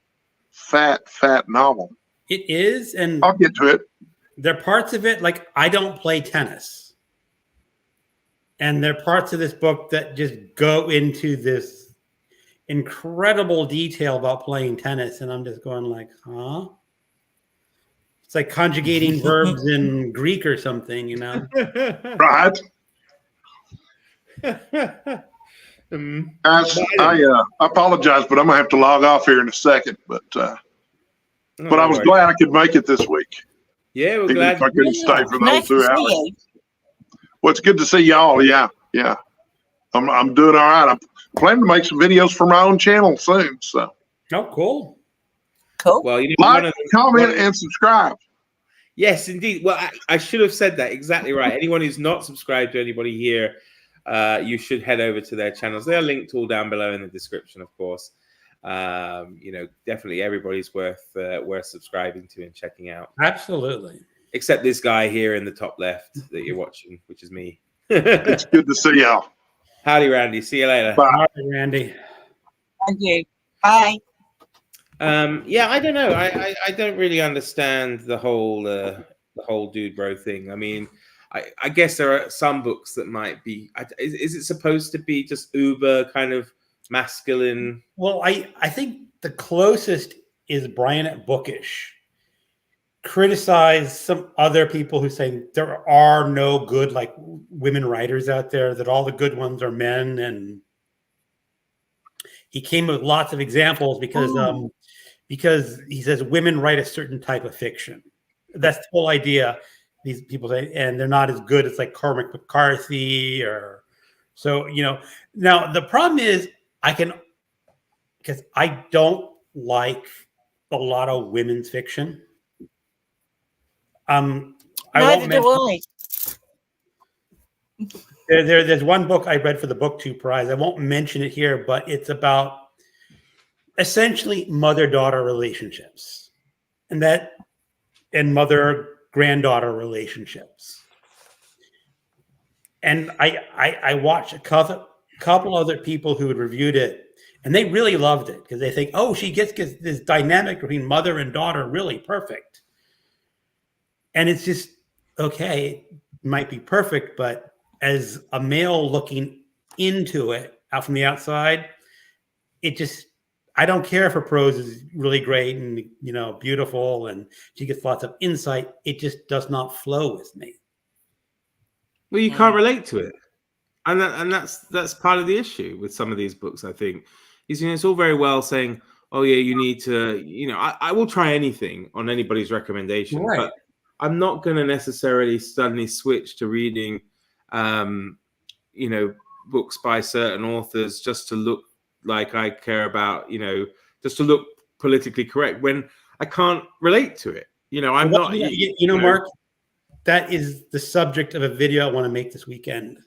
fat novel. It is, and I'll get to it. there are parts of it, like I don't play tennis. And there are parts of this book that just go into this incredible detail about playing tennis. And I'm just going like, huh? It's like conjugating verbs in Greek or something, you know? Right. Guys, I apologize, but I'm going to have to log off here in a second. But I was glad I could make it this week. Yeah, we're Even glad. if I couldn't stay for the whole Nice to 2 see hours. you. Well, it's good to see y'all. Yeah. I'm doing all right. I'm planning to make some videos for my own channel soon. So Oh, cool. Cool. Well, you know, like, comment, and subscribe. Yes, indeed. Well, I should have said that. Exactly right. Anyone who's not subscribed to anybody here, you should head over to their channels. They are linked all down below in the description, of course. You know, definitely everybody's worth subscribing to and checking out. Absolutely. Except this guy here in the top left that you're watching, which is me. It's good to see y'all. Howdy, Randy. See you later. Bye. All right, Randy. Thank you. Bye. Yeah, I don't know. I don't really understand the whole dude bro thing. I mean, I guess there are some books that might be. Is it supposed to be just uber kind of masculine? Well, I think the closest is Brian at Bookish. Criticize some other people who say there are no good like women writers out there, that all the good ones are men, and he came with lots of examples because he says women write a certain type of fiction. That's the whole idea. These people say, and they're not as good as like Cormac McCarthy or so, you know. Now the problem is because I don't like a lot of women's fiction. Neither do I. There's one book I read for the BookTube Prize. I won't mention it here, but it's about essentially mother-daughter relationships, and mother-granddaughter relationships. And I watched a couple other people who had reviewed it, and they really loved it because they think, oh, she gets this dynamic between mother and daughter really perfect. And it's just, okay, it might be perfect, but as a male looking into it out from the outside, I don't care if her prose is really great and, you know, beautiful and she gets lots of insight. It just does not flow with me. Well, you can't relate to it. And that's part of the issue with some of these books, I think. Is, you know, it's all very well saying, oh, yeah, you need to, you know, I will try anything on anybody's recommendation. Right. But I'm not going to necessarily suddenly switch to reading, you know, books by certain authors just to look like I care about, you know, just to look politically correct when I can't relate to it. You know, I'm not. You know, Mark, that is the subject of a video I want to make this weekend.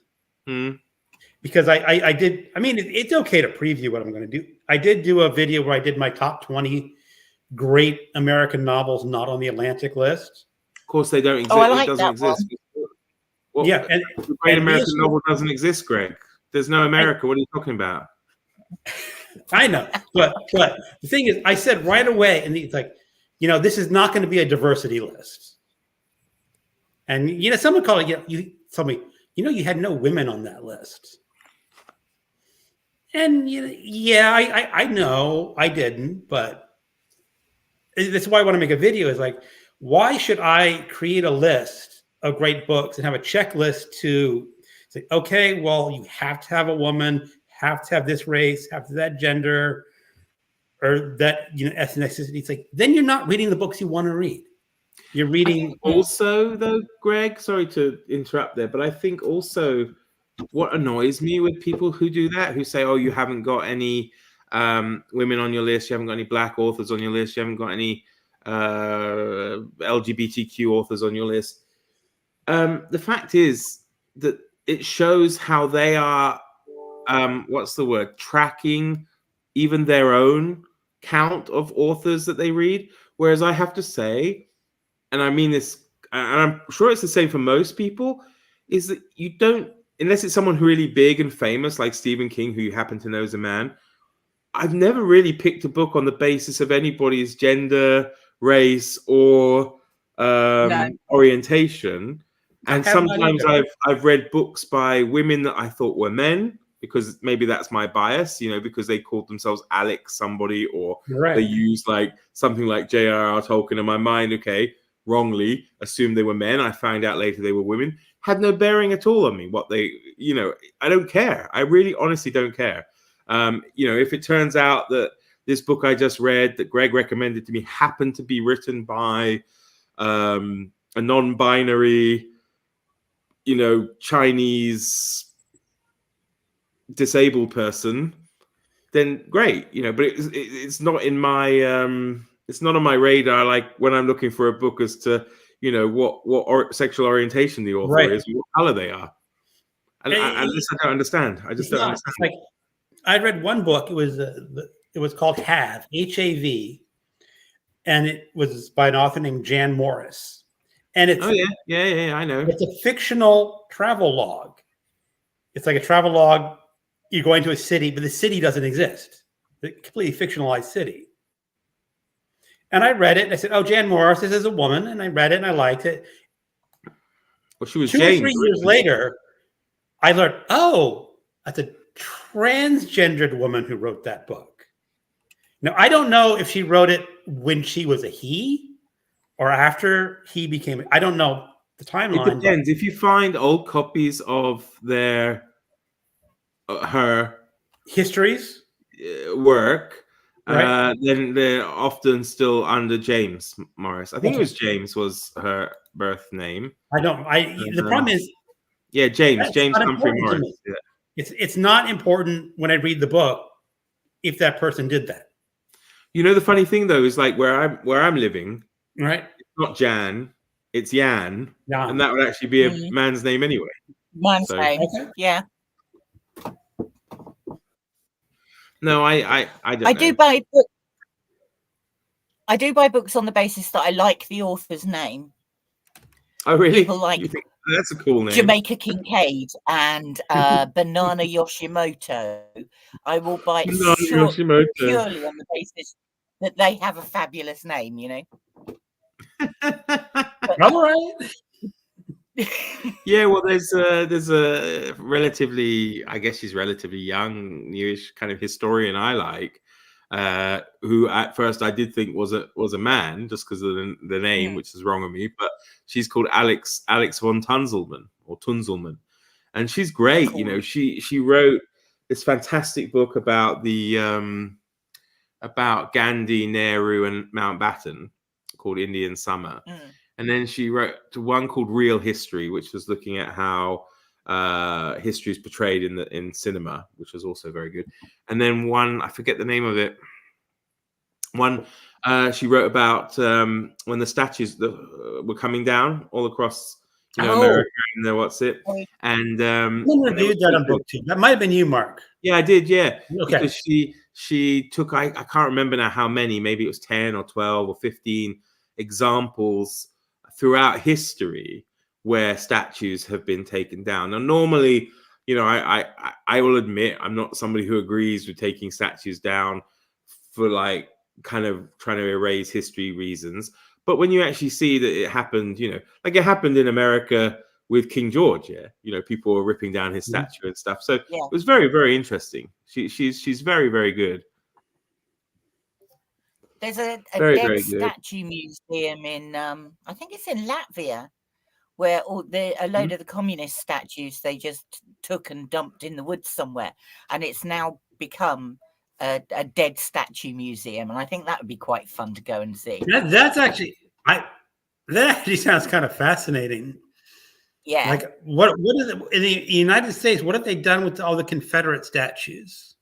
Because I did. I mean, it's okay to preview what I'm going to do. I did do a video where I did my top 20 great American novels not on the Atlantic list. Of course, they don't exist. Oh, I like it doesn't that exist. One. Yeah, and the great American novel doesn't exist, Greg. There's no America. What are you talking about? I know, but the thing is, I said right away, and he's like, you know, this is not going to be a diversity list. And you know, someone called it. You told me, you know, you had no women on that list. And you know, yeah, I know I didn't, but that's why I want to make a video. Is like, why should I create a list of great books and have a checklist to say, okay, well, you have to have a woman, have to have this race, have to have that gender, or that, you know, ethnicity. It's like, then you're not reading the books you want to read. You're reading. Also, though, Greg, sorry to interrupt there, but I think also what annoys me with people who do that, who say, oh, you haven't got any women on your list, you haven't got any black authors on your list, you haven't got any LGBTQ authors on your list. The fact is that it shows how they are, tracking even their own count of authors that they read. Whereas I have to say, and I mean this, and I'm sure it's the same for most people, is that you don't, unless it's someone really big and famous like Stephen King, who you happen to know is a man, I've never really picked a book on the basis of anybody's gender, race, or orientation. And sometimes I've read books by women that I thought were men, because maybe that's my bias, because they called themselves Alex somebody, or they used like something like J.R.R. Tolkien in my mind. Okay, wrongly assumed they were men. I found out later they were women. Had no bearing at all on me. What they, I don't care. I really, honestly don't care. If it turns out that this book I just read that Greg recommended to me happened to be written by a non-binary, Chinese disabled person, then great, but it's not in my it's not on my radar, like when I'm looking for a book, as to what sexual orientation the author is, what color they are. And I don't understand. I just don't understand. Like, I read one book. It was called Have, Hav, and it was by an author named Jan Morris. And it's yeah, I know. It's a fictional travel log. It's like a travel log. You're going to a city, but the city doesn't exist. It's a completely fictionalized city. And I read it, and I said, "Oh, Jan Morris, this is a woman." And I read it, and I liked it. Well, she was 2 or 3 years later, I learned, oh, that's a transgendered woman who wrote that book. Now, I don't know if she wrote it when she was a he or after he became. I don't know the timeline. It depends. If you find old copies of her histories work, then they're often still under James Morris. I think it was James was her birth name. The problem is, James Humphrey Morris. Yeah. It's not important when I read the book if that person did that. The funny thing though is, like, where I'm living, right? It's not Jan, it's Jan, and that would actually be a man's name anyway. Man's name, yeah. No, I don't. I do buy books. I do buy books on the basis that I like the author's name. Oh, really? People like, that's a cool name. Jamaica Kincaid and Banana Yoshimoto. I will buy purely on the basis that they have a fabulous name, All right. Yeah, well, there's a relatively, I guess she's relatively young, newish kind of historian I like, who at first I did think was a man, just because of the name, which is wrong of me. But she's called Alex von Tunzelman, and she's great. Cool. She wrote this fantastic book about the about Gandhi, Nehru, and Mountbatten, called Indian Summer. And then she wrote one called Real History, which was looking at how history is portrayed in cinema, which was also very good. And then one, I forget the name of it. One she wrote about when the statues were coming down all across America and what's it. And reviewed that on BookTube. That might have been you, Mark. Yeah, I did. Yeah, okay. Because she took I can't remember now how many. Maybe it was 10 or 12 or 15 examples throughout history where statues have been taken down. Now, normally, I will admit I'm not somebody who agrees with taking statues down for like kind of trying to erase history reasons. But when you actually see that it happened, like it happened in America with King George, people were ripping down his statue and stuff. So it was very, very interesting. She's very, very good. There's a dead statue museum in, I think it's in Latvia, where a load of the communist statues they just took and dumped in the woods somewhere, and it's now become a dead statue museum, and I think that would be quite fun to go and see. That actually sounds kind of fascinating. Yeah. Like what is it in the United States? What have they done with all the Confederate statues?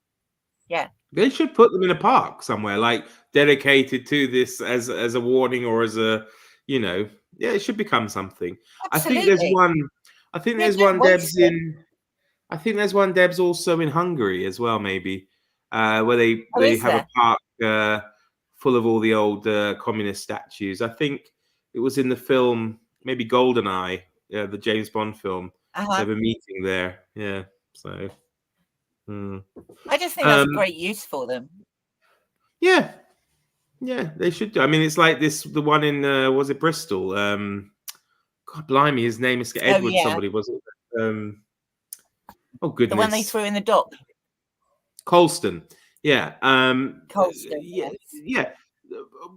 Yeah. They should put them in a park somewhere, like dedicated to this as a warning, or as a, it should become something. Absolutely. I think there's one. I think there's one, Debs, in. I think there's one, Debs, also in Hungary as well, maybe, where they have a park full of all the old communist statues. I think it was in the film, maybe GoldenEye, the James Bond film. They have a meeting there. Yeah, so. I just think that's a great use for them. Yeah, Yeah, they should do. I mean, it's like the one in was it Bristol? God blimey, his name is Edward. yeah. Somebody was it? Oh The goodness, one they threw in the dock. Colston. Yeah. Colston, Yeah. yes. Yeah.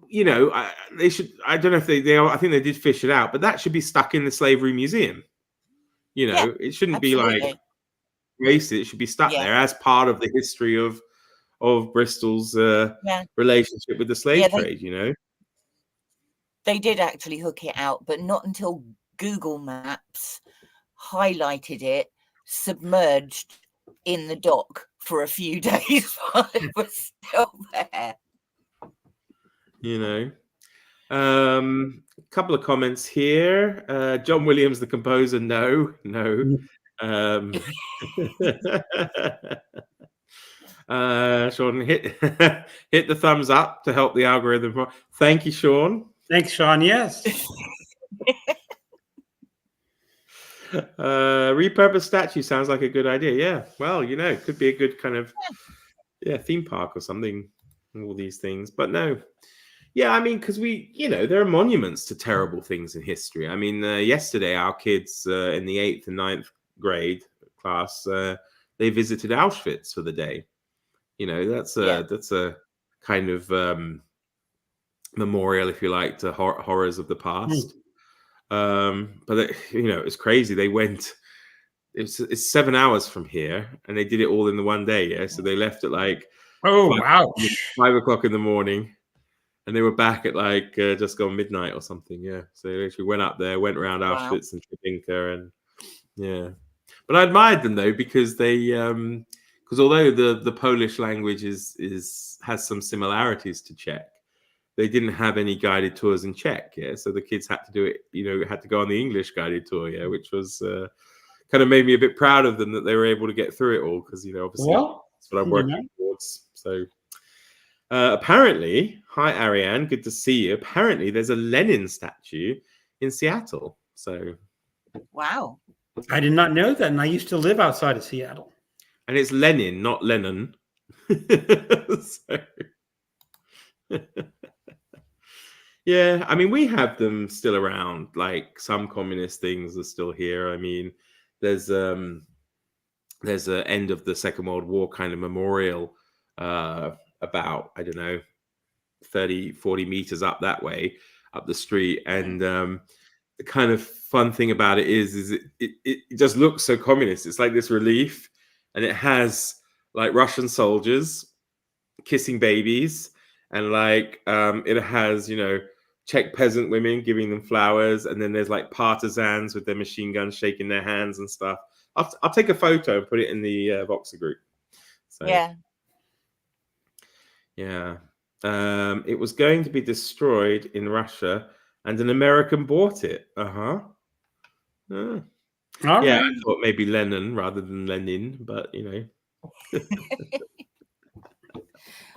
You know, they should. I don't know if they are. I think they did fish it out, but that should be stuck in the slavery museum. You know, Yeah, it shouldn't absolutely. be like wasted. It should be stuck there as part of the history of Bristol's relationship with the slave trade. You know, they did actually hook it out, but not until Google Maps highlighted it submerged in the dock for a few days while it was still there. You know. A couple of comments here. John Williams, the composer, no. Sean, hit the thumbs up to help the algorithm. Thank you, Sean. Thanks, Sean. Yes. Repurpose statue sounds like a good idea. Yeah. Well, you know, it could be a good kind of theme park or something. All these things, but no. Yeah, I mean, because there are monuments to terrible things in history. I mean, yesterday our kids in the 8th and 9th grade class, they visited Auschwitz for the day. You know, that's a kind of memorial, if you like, to horrors of the past. But it's crazy. They went. It's 7 hours from here, and they did it all in the one day. Yeah, so they left at like 5 o'clock in the morning. And they were back at like just gone midnight or something. Yeah. So they actually went up there, went around Auschwitz and Treblinka, and But I admired them though, because they because although the Polish language has some similarities to Czech, they didn't have any guided tours in Czech. Yeah. So the kids had to do it. Had to go on the English guided tour. Yeah, which was kind of made me a bit proud of them that they were able to get through it all, because obviously that's what I'm working towards. So. Apparently, hi Ariane, good to see you. Apparently, there's a Lenin statue in Seattle. So, wow, I did not know that, and I used to live outside of Seattle. And it's Lenin, not Lennon. Yeah, I mean, we have them still around. Like some communist things are still here. I mean, there's a end of the Second World War kind of memorial. About, I don't know, 30, 40 meters up that way, up the street. And the kind of fun thing about it is it just looks so communist. It's like this relief, and it has like Russian soldiers kissing babies, and like it has, Czech peasant women giving them flowers, and then there's like partisans with their machine guns shaking their hands and stuff. I'll take a photo and put it in the Voxer group. So, yeah. It was going to be destroyed in Russia, and an American bought it. All right. I thought maybe Lenin rather than Lenin, but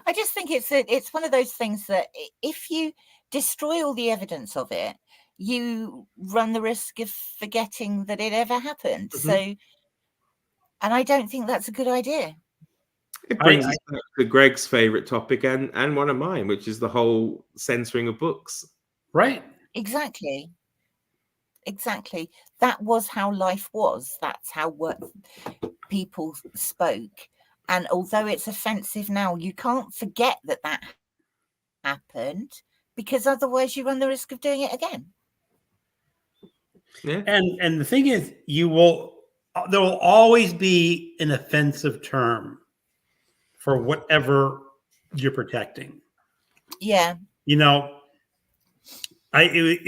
I just think it's one of those things that if you destroy all the evidence of it, you run the risk of forgetting that it ever happened. Mm-hmm. So, and I don't think that's a good idea. It brings us back to Greg's favorite topic and one of mine, which is the whole censoring of books. Right. Exactly. That was how life was. That's how people spoke. And although it's offensive now, you can't forget that happened, because otherwise you run the risk of doing it again. Yeah. And the thing is, there will always be an offensive term for whatever you're protecting. Yeah. I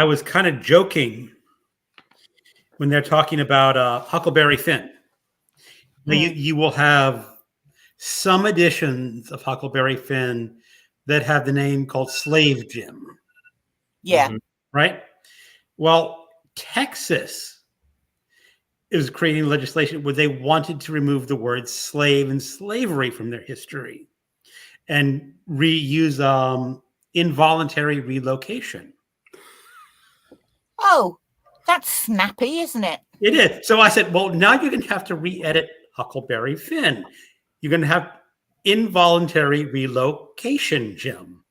was kind of joking when they're talking about Huckleberry Finn. You will have some editions of Huckleberry Finn that have the name called Slave Jim. Yeah. Right? Well, Texas is creating legislation where they wanted to remove the word slave and slavery from their history and reuse involuntary relocation. Oh, that's snappy, isn't it? It is. So I said, well, now you're going to have to re-edit Huckleberry Finn. You're going to have involuntary relocation, Jim.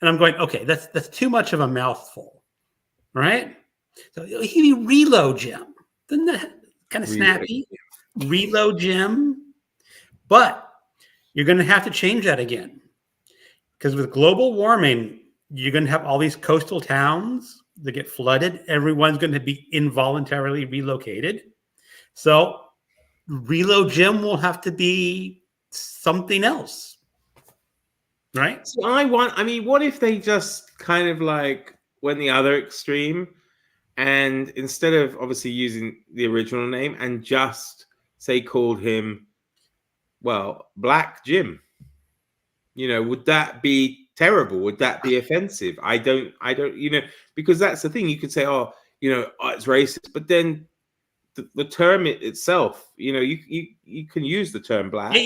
And I'm going, okay, that's too much of a mouthful, right? So he reload, Jim. Isn't that kind of snappy? Reload, Jim. But you're going to have to change that again. Because with global warming, you're going to have all these coastal towns that get flooded. Everyone's going to be involuntarily relocated. So reload, Jim will have to be something else. Right? So I mean, what if they just kind of like went the other extreme and instead of obviously using the original name and just say called him, well, Black Jim? Would that be terrible? Would that be offensive? I don't, because that's the thing. You could say, oh, it's racist, but then the term itself, you can use the term black.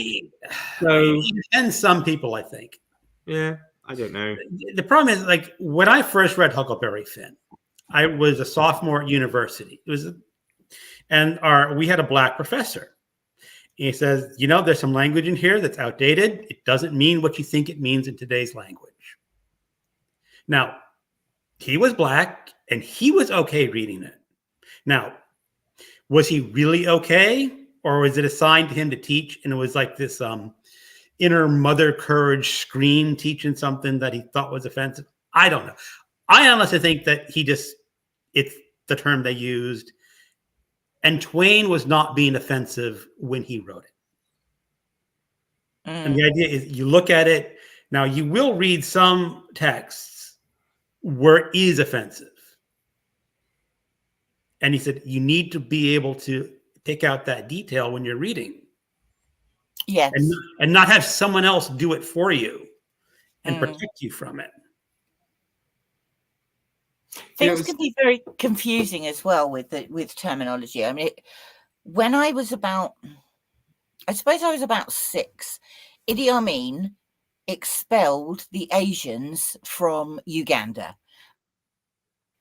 So and some people, I think. Yeah, I don't know. The problem is, like, when I first read Huckleberry Finn, I was a sophomore at university. We had a black professor. He says, there's some language in here that's outdated. It doesn't mean what you think it means in today's language. Now, he was black and he was okay reading it. Now, was he really okay? Or was it assigned to him to teach? And it was like this inner mother courage scream teaching something that he thought was offensive. I don't know. I honestly think that it's the term they used. And Twain was not being offensive when he wrote it. And the idea is you look at it. Now, you will read some texts where it is offensive. And he said, you need to be able to pick out that detail when you're reading. Yes. And not have someone else do it for you and protect you from it. Things can be very confusing as well with terminology. I mean, when I suppose I was about 6, Idi Amin expelled the Asians from Uganda.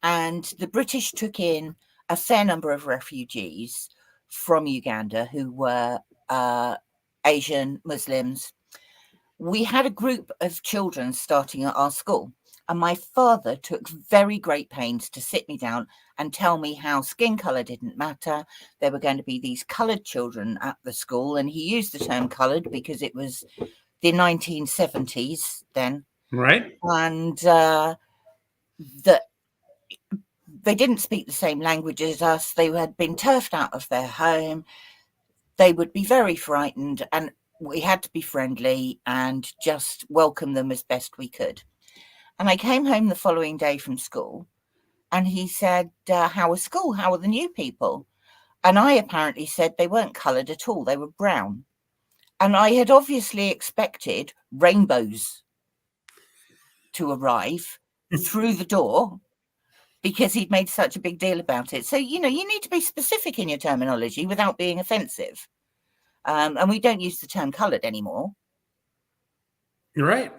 And the British took in a fair number of refugees from Uganda who were Asian Muslims. We had a group of children starting at our school. And my father took very great pains to sit me down and tell me how skin color didn't matter. There were going to be these colored children at the school. And he used the term colored because it was the 1970s then. Right. And that they didn't speak the same language as us. They had been turfed out of their home. They would be very frightened. And we had to be friendly and just welcome them as best we could. And I came home the following day from school and he said, how was school? How were the new people? And I apparently said they weren't coloured at all. They were brown. And I had obviously expected rainbows to arrive through the door because he'd made such a big deal about it. So, you need to be specific in your terminology without being offensive. And we don't use the term coloured anymore. You're right.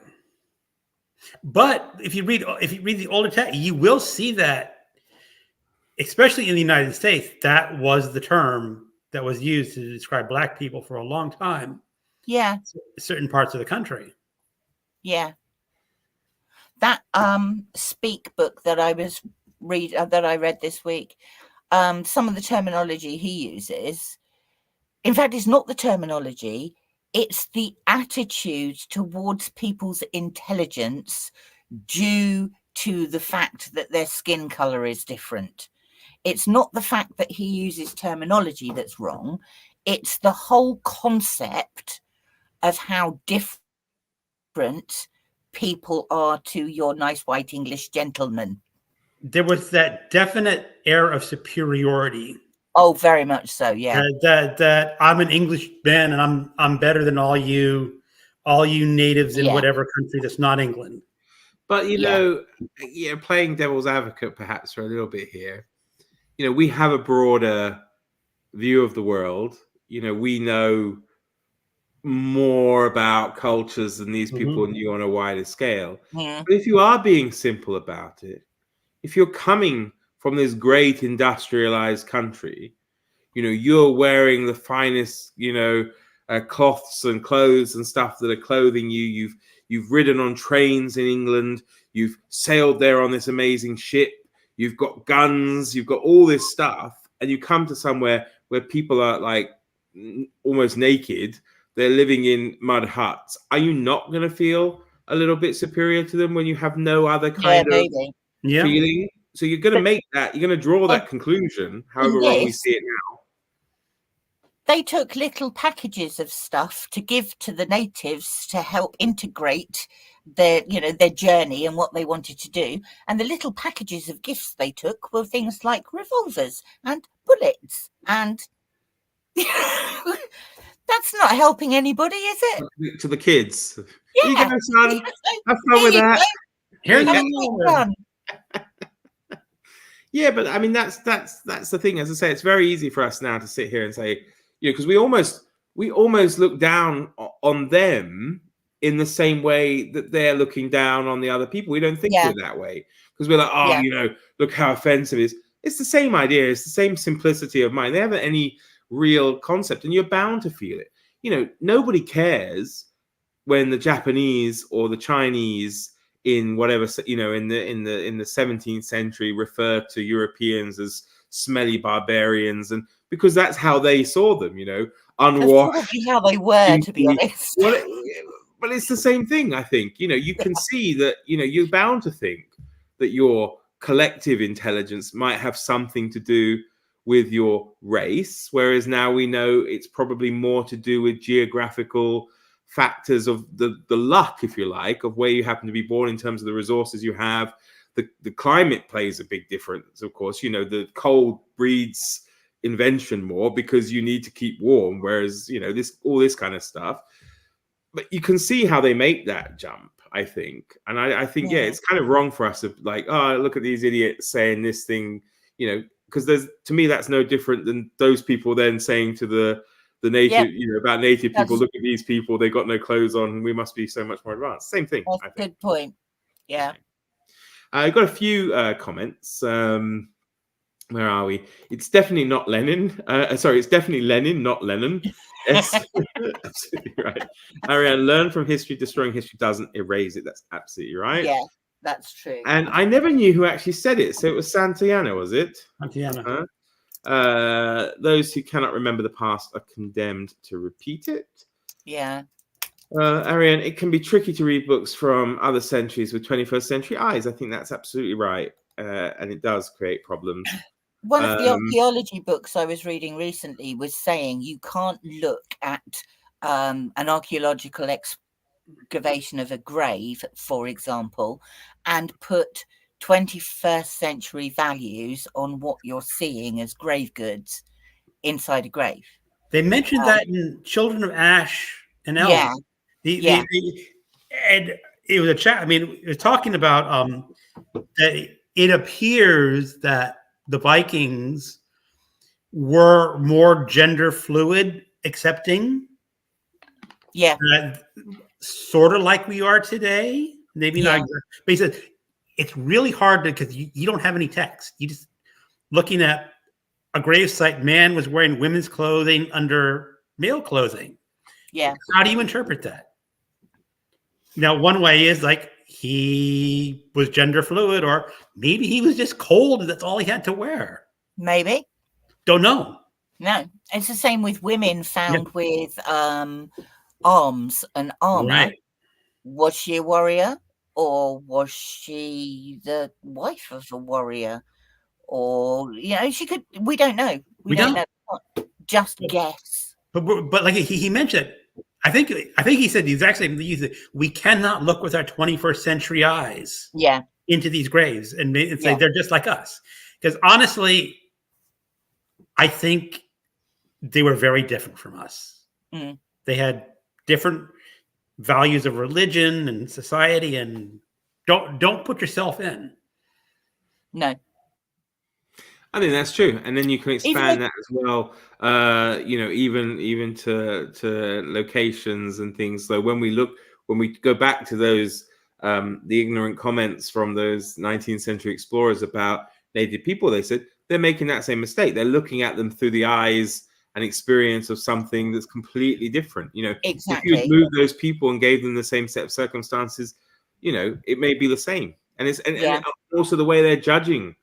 But if you read the older text, you will see that, especially in the United States, that was the term that was used to describe black people for a long time. Yeah. Certain parts of the country. Yeah. That Speak book that I read this week, some of the terminology he uses, in fact, it's not the terminology. It's the attitude towards people's intelligence due to the fact that their skin color is different. It's not the fact that he uses terminology that's wrong. It's the whole concept of how different people are to your nice white English gentleman. There was that definite air of superiority. Oh, very much so. Yeah. That I'm an Englishman and I'm better than all you natives in whatever country that's not England. But playing devil's advocate perhaps for a little bit here. We have a broader view of the world. We know more about cultures than these people knew on a wider scale. Yeah. But if you are being simple about it, if you're coming from this great industrialized country, you're wearing the finest, cloths and clothes and stuff that are clothing you. You've ridden on trains in England. You've sailed there on this amazing ship. You've got guns. You've got all this stuff, and you come to somewhere where people are like almost naked. They're living in mud huts. Are you not going to feel a little bit superior to them when you have no other kind of feeling? So you're going to make that. You're going to draw that conclusion, however wrong we see it now. They took little packages of stuff to give to the natives to help integrate their journey and what they wanted to do. And the little packages of gifts they took were things like revolvers and bullets. And that's not helping anybody, is it? To the kids. Yeah. You go, son. Have fun with that. Here's fun. Yeah, but I mean that's the thing. As I say, it's very easy for us now to sit here and say, because we almost look down on them in the same way that they're looking down on the other people. We don't think we're that way because we're like, look how offensive it is. It's the same idea. It's the same simplicity of mind. They haven't any real concept, and you're bound to feel it. Nobody cares when the Japanese or the Chinese in whatever, in the 17th century referred to Europeans as smelly barbarians, and because that's how they saw them, unwashed. That's probably how they were, to be honest. But it's the same thing, I think. You can see that, you're bound to think that your collective intelligence might have something to do with your race, whereas now we know it's probably more to do with geographical factors of the luck, if you like, of where you happen to be born in terms of the resources you have. The climate plays a big difference, of course. The cold breeds invention more because you need to keep warm, whereas all this kind of stuff. But you can see how they make that jump, I think. And I think it's kind of wrong for us to like, oh, look at these idiots saying this thing, because to me that's no different than those people then saying to the native, about native people, look at these people, they got no clothes on, we must be so much more advanced. Same thing. That's a good point. Yeah. I've got a few comments. Where are we? It's definitely not Lenin. It's definitely Lenin, not Lennon. Yes, absolutely right. Ariane, learn from history. Destroying history doesn't erase it. That's absolutely right. Yeah, that's true. And I never knew who actually said it. So it was Santayana, was it? Santayana. Those who cannot remember the past are condemned to repeat it. Yeah. Ariane, it can be tricky to read books from other centuries with 21st century eyes. I think that's absolutely right. And it does create problems. One of the archaeology books I was reading recently was saying you can't look at an archaeological excavation of a grave, for example, and put 21st century values on what you're seeing as grave goods inside a grave. They mentioned that in Children of Ash and Elm. Yeah. And it was a chat. I mean, it was talking about that it appears that the Vikings were more gender fluid, accepting. Yeah. Sort of like we are today. Maybe not. But he said it's really hard because you don't have any text. You just looking at a gravesite, man was wearing women's clothing under male clothing. Yeah. How do you interpret that? Now, one way is like he was gender fluid, or maybe he was just cold and that's all he had to wear. Maybe. Don't know. No. It's the same with women found with arms and armor. Right. Was she a warrior, or was she the wife of a warrior? Or, she could, we don't know. We don't know. Just guess. But like he mentioned it. I think he said the exact same thing. We cannot look with our 21st century eyes into these graves and say they're just like us. Because honestly, I think they were very different from us. Mm. They had different values of religion and society, and don't put yourself in. No. I think that's true, and then you can expand that as well. Even to locations and things. So when we go back to those the ignorant comments from those 19th century explorers about native people, they said they're making that same mistake. They're looking at them through the eyes an experience of something that's completely different. You know, Exactly. if you moved those people and gave them the same set of circumstances, you know, it may be the same. And it's and also the way they're judging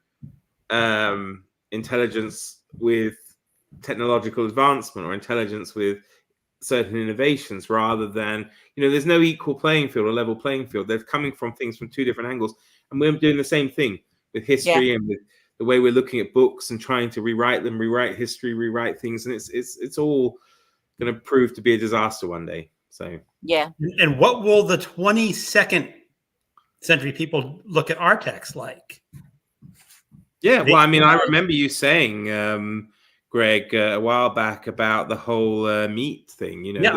intelligence with technological advancement or intelligence with certain innovations, rather than, you know, there's no equal playing field or level playing field. They're coming from things from two different angles, and we're doing the same thing with history and with the way we're looking at books and trying to rewrite them, rewrite history, rewrite things, and it's all going to prove to be a disaster one day. So and what will the 22nd century people look at our text like? Well, I mean, I remember you saying, Greg, a while back about the whole meat thing. You know,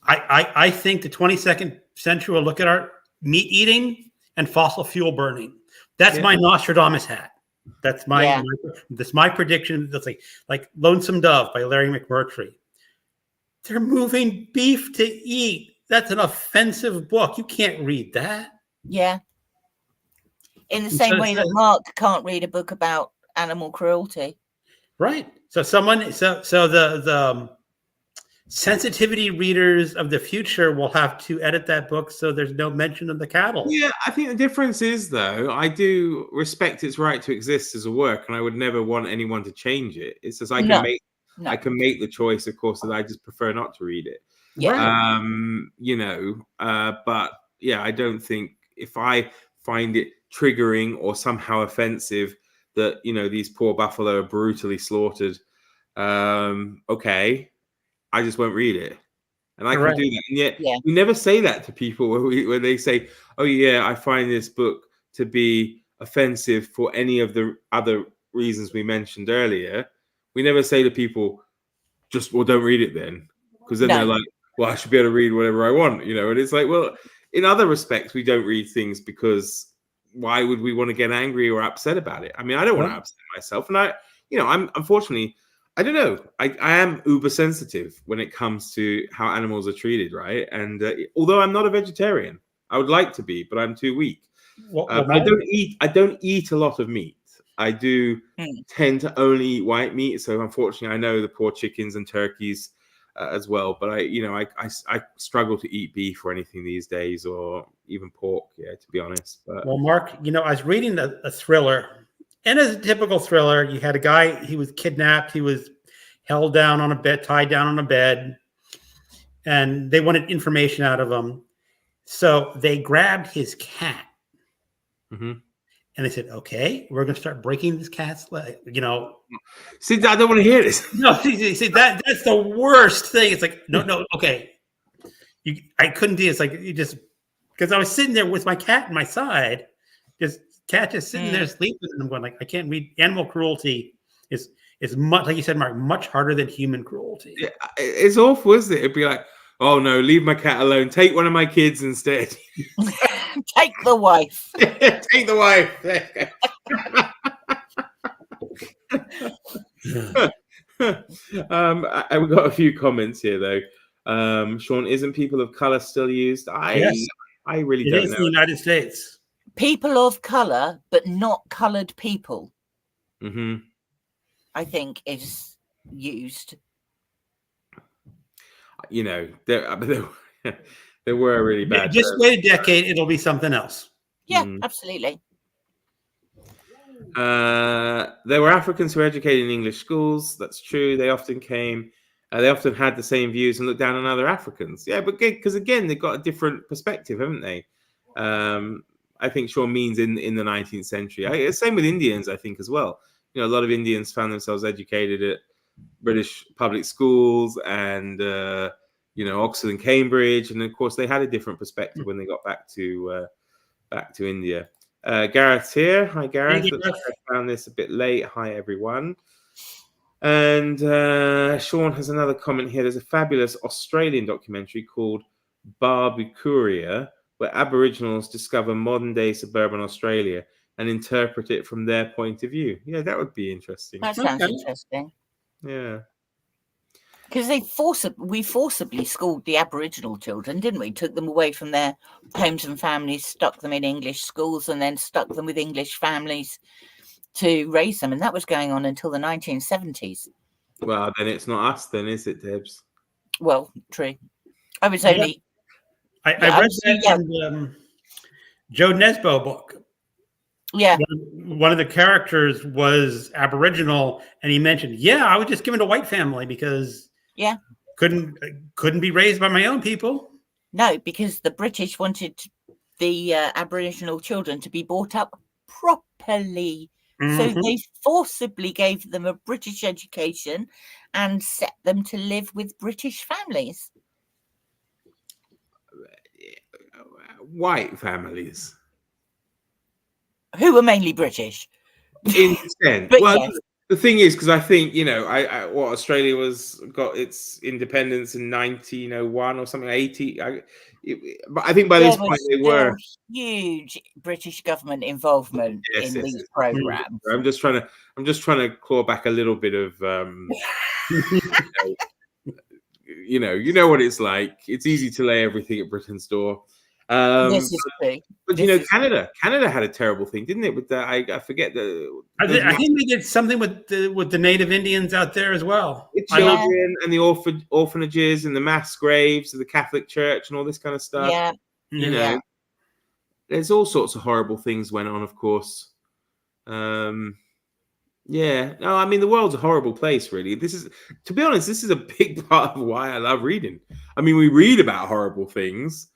I think the 22nd century will look at our meat eating and fossil fuel burning. That's my Nostradamus hat. That's my prediction. That's like Lonesome Dove by Larry McMurtry. They're moving beef to eat. That's an offensive book. You can't read that. Yeah. In the same way that Mark can't read a book about animal cruelty. Right. So the sensitivity readers of the future will have to edit that book so there's no mention of the cattle. Yeah, I think the difference is, though, I do respect its right to exist as a work, and I would never want anyone to change it. It's just I can make the choice, of course, that I just prefer not to read it. Yeah. You know, but yeah, I don't think if I find it triggering or somehow offensive that, you know, these poor buffalo are brutally slaughtered, okay, I just won't read it. And I can do that. And yet we never say that to people when they say, oh, yeah, I find this book to be offensive for any of the other reasons we mentioned earlier. We never say to people, don't read it then. Because then they're like, well, I should be able to read whatever I want, you know. And it's like, well, in other respects, we don't read things because why would we want to get angry or upset about it? I mean, I don't want to upset myself. And I'm unfortunately, I don't know. I am uber sensitive when it comes to how animals are treated, right? And although I'm not a vegetarian, I would like to be, but I'm too weak. I don't eat a lot of meat. I do tend to only eat white meat. So unfortunately, I know the poor chickens and turkeys as well. But I struggle to eat beef or anything these days, or even pork. Yeah, to be honest. But, well, Mark, you know, I was reading a thriller. And as a typical thriller, you had a guy, he was kidnapped. He was held down on a bed, tied down on a bed, and they wanted information out of him. So they grabbed his cat. Mm-hmm. And they said, okay, we're going to start breaking this cat's leg, you know. See, I don't want to hear this. No, see that's the worst thing. It's like, no, okay. I couldn't do it. It's like, you just, because I was sitting there with my cat on my side, cat just sitting there sleeping, and I'm going like, I can't read. Animal cruelty is much, like you said, Mark, much harder than human cruelty. Yeah, it's awful, isn't it? It'd be like, oh no, leave my cat alone. Take one of my kids instead. Take the wife. Take the wife. We've got a few comments here though. Sean, isn't people of color still used? Yes. I really don't know. It is in the United States. People of color, but not colored people. Mm-hmm. I think is used. You know, there were really bad. Just wait a decade; it'll be something else. Yeah, absolutely. There were Africans who were educated in English schools. That's true. They often came. They often had the same views and looked down on other Africans. Yeah, but because again, they've got a different perspective, haven't they? I think Sean means in the 19th century. Same with Indians, I think, as well. You know, a lot of Indians found themselves educated at British public schools and, you know, Oxford and Cambridge. And of course, they had a different perspective when they got back to India. Gareth's here. Hi, Gareth. I found this a bit late. Hi, everyone. And Sean has another comment here. There's a fabulous Australian documentary called Barbucuria, where Aboriginals discover modern-day suburban Australia and interpret it from their point of view. Yeah, that would be interesting. That sounds interesting. Yeah. Because we forcibly schooled the Aboriginal children, didn't we? Took them away from their homes and families, stuck them in English schools, and then stuck them with English families to raise them. And that was going on until the 1970s. Well, then it's not us, then, is it, Debs? Well, true. I was only. I read that in the Joe Nesbo book. Yeah. One of the characters was Aboriginal, and he mentioned, I was just given to a white family because couldn't be raised by my own people. No, because the British wanted the Aboriginal children to be brought up properly. So they forcibly gave them a British education and set them to live with British families. White families. Who were mainly British. In descent. Well, yes. The thing is, because I think, Australia got its independence in 1901 or something, 80. But I think by this point they were huge British government involvement in these programs. I'm just trying to claw back a little bit of, you know what it's like. It's easy to lay everything at Britain's door. This is true. But Canada had a terrible thing, didn't it? With the I forget the. I think they did something with the Native Indians out there as well. The children and the orphanages and the mass graves of the Catholic Church and all this kind of stuff. Yeah, there's all sorts of horrible things went on, of course. No, I mean the world's a horrible place, really. To be honest, this is a big part of why I love reading. I mean, we read about horrible things.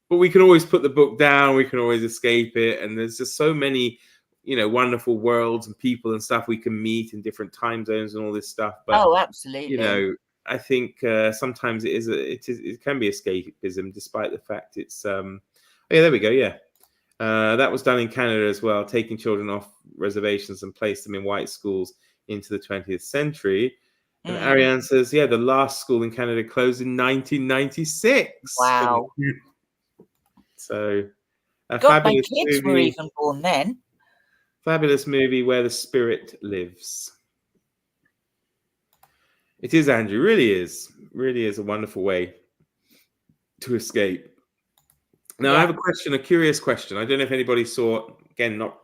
But we can always put the book down. We can always escape it. And there's just so many, wonderful worlds and people and stuff we can meet in different time zones and all this stuff. But, absolutely. I think sometimes it can be escapism, despite the fact it's. There we go. Yeah. That was done in Canada as well, taking children off reservations and placed them in white schools into the 20th century. And Ariane says, the last school in Canada closed in 1996. Wow. So, my kids were even born then. Fabulous movie where the spirit lives. It is, Andrew. Really is a wonderful way to escape. Now, I have a curious question. I don't know if anybody saw it. Again, not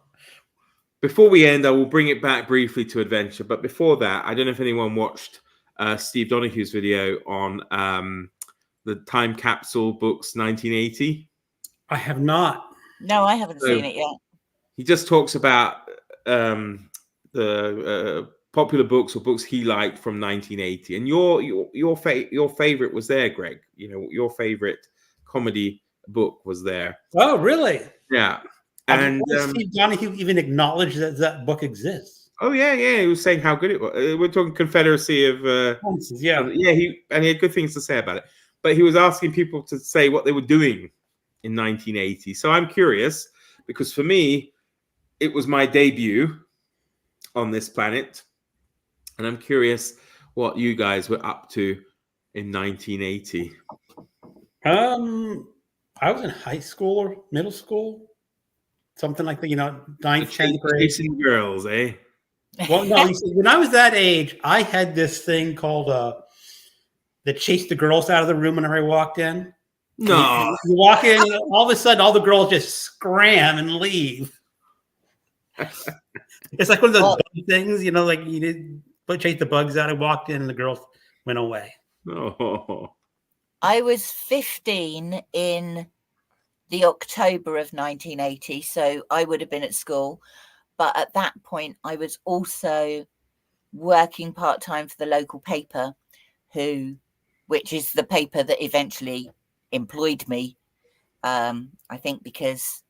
before we end. I will bring it back briefly to adventure, but before that, I don't know if anyone watched Steve Donohue's video on the time capsule books 1980. I have not. No, I haven't seen it yet. He just talks about the popular books or books he liked from 1980, and your favorite was there, Greg. Your favorite comedy book was there. Oh, really? Yeah. And Steve Donohue even acknowledged that book exists. Oh yeah. He was saying how good it was. We're talking Confederacy of. He had good things to say about it, but he was asking people to say what they were doing in 1980. So I'm curious because for me, it was my debut on this planet. And I'm curious what you guys were up to in 1980. I was in high school or middle school. Something like that, 9th, 10th grade. Chasing girls, eh? Well, no, when I was that age, I had this thing called that chased the girls out of the room whenever I walked in. No. You walk in, and all of a sudden, all the girls just scram and leave. It's like one of those bug things, like you did chase the bugs out. I walked in, and the girls went away. Oh. I was 15 in the October of 1980, so I would have been at school. But at that point, I was also working part-time for the local paper, which is the paper that eventually employed me. I think because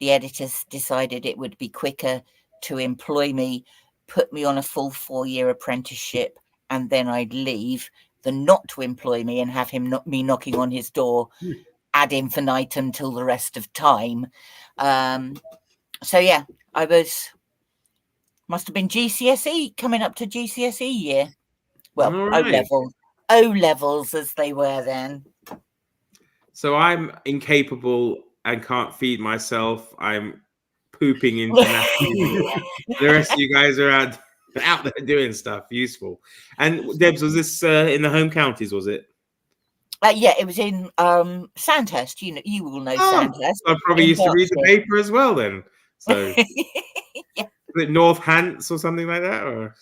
the editors decided it would be quicker to employ me, put me on a full 4-year apprenticeship, and then I'd leave than not to employ me and have me knocking on his door ad infinitum till the rest of time. I must have been GCSE, coming up to GCSE year. Well, right. O levels as they were then. So I'm incapable and can't feed myself. I'm pooping internationally. The rest of you guys are out there doing stuff useful. And Debs, was this in the home counties, was it? Yeah, it was in Sandhurst. You will know Sandhurst. I probably used to read the paper as well then. So yeah. it North Hants or something like that? Or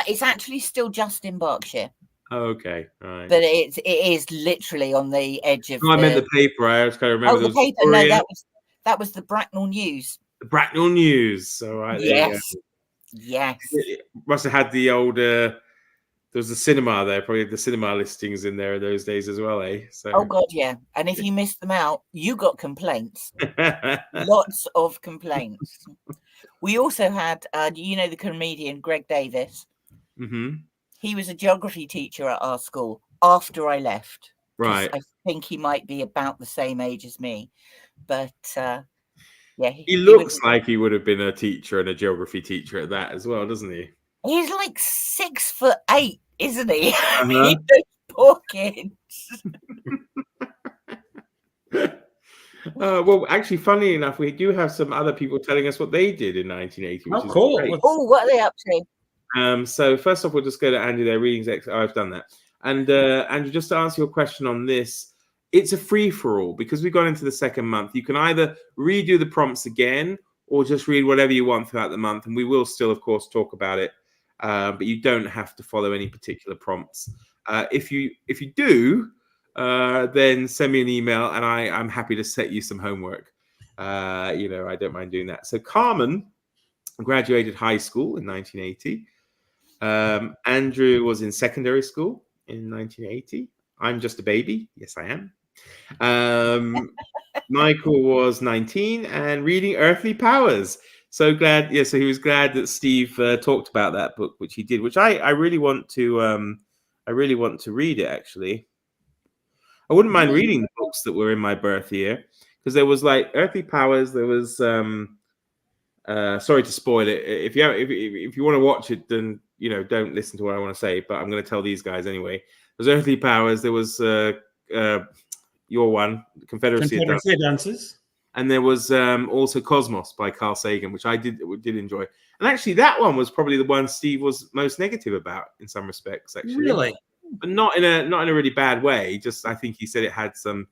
It's actually still just in Berkshire. oh, okay, right. But it is literally on the edge of. No, I meant the paper. I just kind of remember. Oh, the paper. No, that was the Bracknell News. The Bracknell News. All right. Yes. Yes. It must have had the old. There was the cinema there. Probably the cinema listings in there in those days as well, eh? So. Oh God, yeah. And if you missed them out, you got complaints. Lots of complaints. We also had, the comedian Greg Davis. Mm-hmm. He was a geography teacher at our school after I left. Right. I think he might be about the same age as me, but yeah, he looks like he would have been a teacher and a geography teacher at that as well, doesn't he? He's like 6'8", isn't he? Those poor kids. Well, actually, funny enough, we do have some other people telling us what they did in 1980. Which is cool! Great. Oh, what are they up to? So first off, we'll just go to Andrew. Their readings. Oh, I've done that. And Andrew, just to answer your question on this, it's a free for all because we've gone into the second month. You can either redo the prompts again or just read whatever you want throughout the month, and we will still, of course, talk about it. But you don't have to follow any particular prompts. If you do, then send me an email, and I'm happy to set you some homework. I don't mind doing that. So Carmen graduated high school in 1980. Andrew was in secondary school in 1980. I'm just a baby. Yes, I am. Michael was 19 and reading Earthly Powers. So glad. Yeah, so he was glad that Steve talked about that book, which he did, which I really want to. I really want to read it, actually. I wouldn't mind reading the books that were in my birth year, because there was like Earthly Powers. There was sorry to spoil it. If you want to watch it, then don't listen to what I want to say. But I'm going to tell these guys anyway. There was Earthly Powers. There was your one, Confederacy of Dances. And there was also Cosmos by Carl Sagan, which I did enjoy. And actually, that one was probably the one Steve was most negative about in some respects. Actually, really, but not in a really bad way. Just I think he said it had some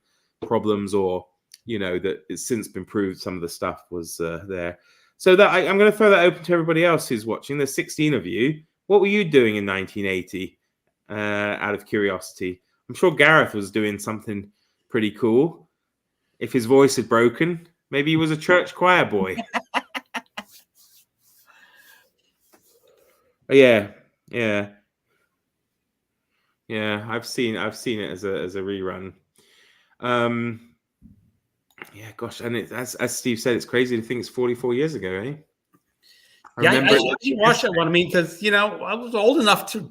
problems, or that it's since been proved some of the stuff was there. So that I'm going to throw that open to everybody else who's watching. There's 16 of you. What were you doing in 1980? Out of curiosity, I'm sure Gareth was doing something pretty cool. If his voice had broken, maybe he was a church choir boy. Yeah. I've seen it as a rerun. Yeah, gosh, and as Steve said, it's crazy to think it's 44 years ago, eh? I watched that one. I mean, because I was old enough to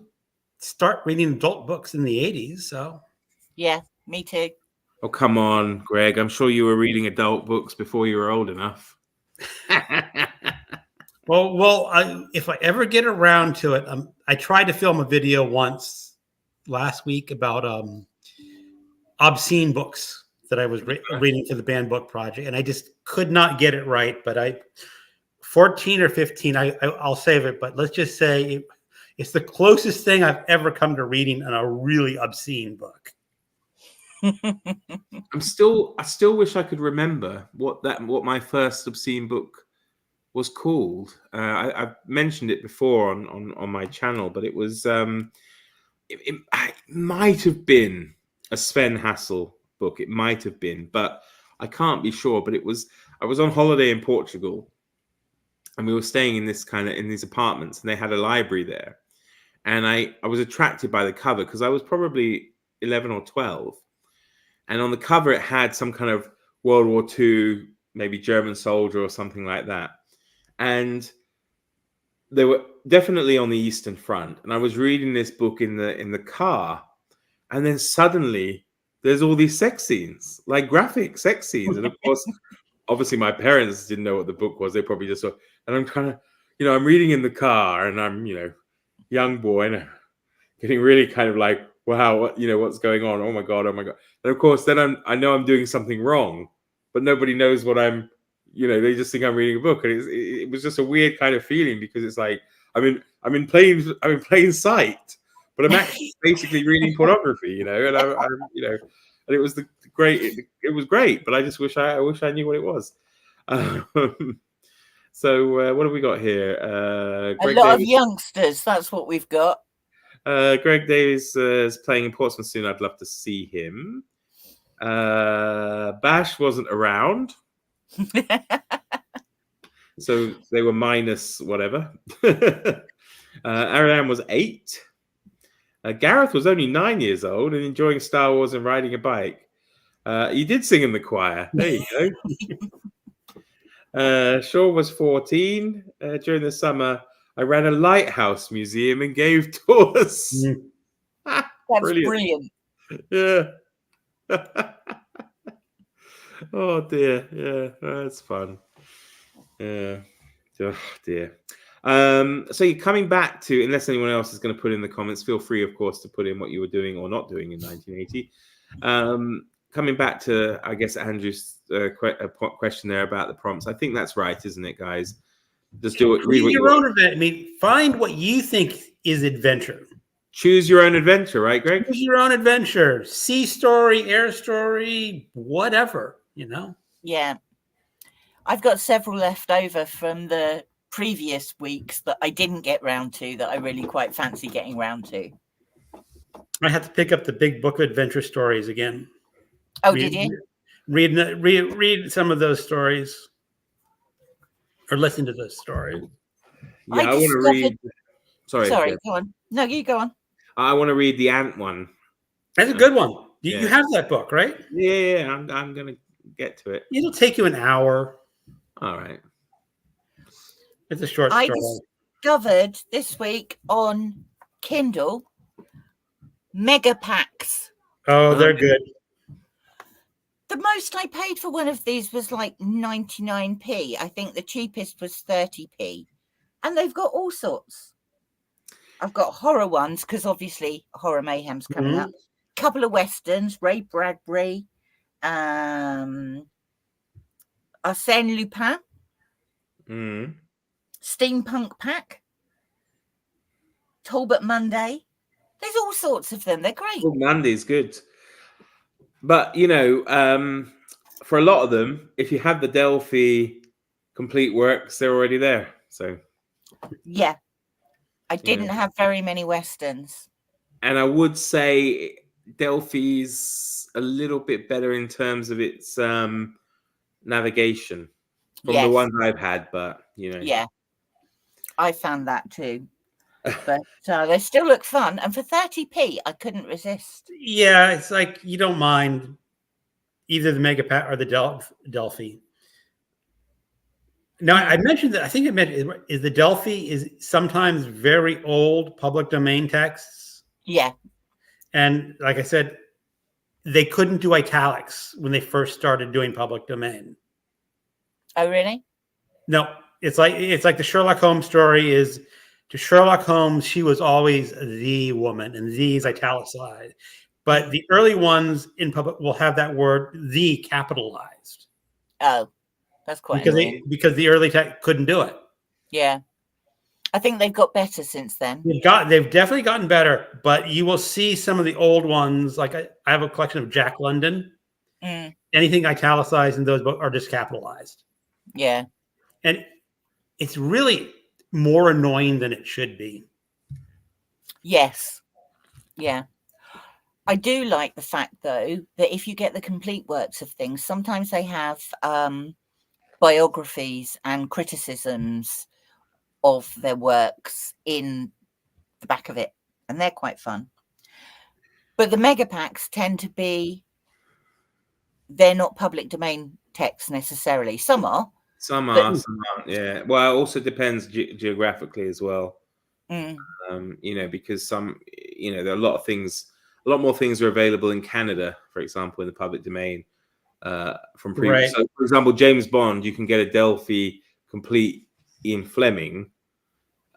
start reading adult books in the 80s. So yeah, me too. Oh, come on, Greg. I'm sure you were reading adult books before you were old enough. Well, if I ever get around to it, I tried to film a video once last week about obscene books that I was reading for the banned book project, and I just could not get it right. But 14 or 15, I'll save it. But let's just say it's the closest thing I've ever come to reading in a really obscene book. I still wish I could remember what my first obscene book was called. I've mentioned it before on my channel, but it was it might have been a Sven Hassel book. It might have been, but I can't be sure. But I was on holiday in Portugal, and we were staying in these apartments, and they had a library there, and I was attracted by the cover because I was probably 11 or 12. And on the cover, it had some kind of World War II, maybe German soldier or something like that. And they were definitely on the Eastern Front. And I was reading this book in the car. And then suddenly there's all these sex scenes, like graphic sex scenes. And of course, obviously my parents didn't know what the book was. They probably just saw, and I'm kind of, I'm reading in the car, and I'm, young boy, and getting really kind of like, wow, what's going on? Oh my God. And of course, then I know I'm doing something wrong, but nobody knows what I'm, they just think I'm reading a book. And it was just a weird kind of feeling, because it's like, I'm in plain sight, but I'm actually basically reading pornography, and and it was it was great, but I just wish I knew what it was. So what have we got here? A Greg lot of Davis. youngsters. That's what we've got. Greg Davis is playing in Portsmouth soon. I'd love to see him. Bash wasn't around, so they were minus whatever. Ariane was 8. Gareth was only 9 years old and enjoying Star Wars and riding a bike. You did sing in the choir. There you go. Shaw was 14. During the summer, I ran a lighthouse museum and gave tours. That's Brilliant. Yeah. Oh dear. Yeah, that's fun. Yeah. Oh dear. So you're coming back to, unless anyone else is going to put in the comments, feel free, of course, to put in what you were doing or not doing in 1980. Coming back to, I guess, Andrew's question there about the prompts. I think that's right, isn't it, guys? Just do it. Read what your own adventure. I mean, find what you think is adventure. Choose your own adventure, right, Greg? Choose your own adventure. Sea story, air story, whatever, you know? Yeah. I've got several left over from the previous weeks that I didn't get round to that I really quite fancy getting round to. I have to pick up the big book of adventure stories again. Oh, did you? Read some of those stories or listen to those stories. Yeah, I want to read. Sorry, go on. No, you go on. I want to read the ant one. That's a good one. You have that book, right? Yeah, I'm going to get to it. It'll take you an hour. All right. It's a short story. I discovered this week on Kindle mega packs. Oh, they're good. The most I paid for one of these was like 99p. I think the cheapest was 30p. And they've got all sorts. I've got horror ones because obviously Horror Mayhem's coming up. A couple of westerns, Ray Bradbury, Arsène Lupin, Steampunk Pack, Talbot Monday. There's all sorts of them. They're great. Oh, Monday's good. But, you know, for a lot of them, if you have the Delphi complete works, they're already there. So, yeah. I didn't have very many westerns. And I would say Delphi's a little bit better in terms of its navigation from the ones I've had, but, you know. Yeah, I found that too. But they still look fun. And for 30p, I couldn't resist. Yeah, it's like you don't mind either the Mega Pack or the Delphi. Now, I mentioned that I think I mentioned is the Delphi is sometimes very old public domain texts. Yeah. And like I said, they couldn't do italics when they first started doing public domain. Oh, really? No, it's like the Sherlock Holmes story is to Sherlock Holmes, she was always the woman, and these italicized. But the early ones in public will have that word "the" capitalized. Oh, that's quite because the early tech couldn't do it. Yeah, I think they've got better since then. They've definitely gotten better, but you will see some of the old ones. Like I have a collection of Jack London. Anything italicized in those books are just capitalized. Yeah, and it's really more annoying than it should be. Yes. Yeah. I do like the fact, though, that if you get the complete works of things, sometimes they have biographies and criticisms of their works in the back of it, and they're quite fun. But the mega packs tend to be, they're not public domain texts necessarily. Some are. Some aren't, yeah. Well, it also depends geographically as well. You know, because some, you know, there are a lot more things are available in Canada, for example, in the public domain. From previous, so for example, James Bond, you can get a Delphi complete Ian Fleming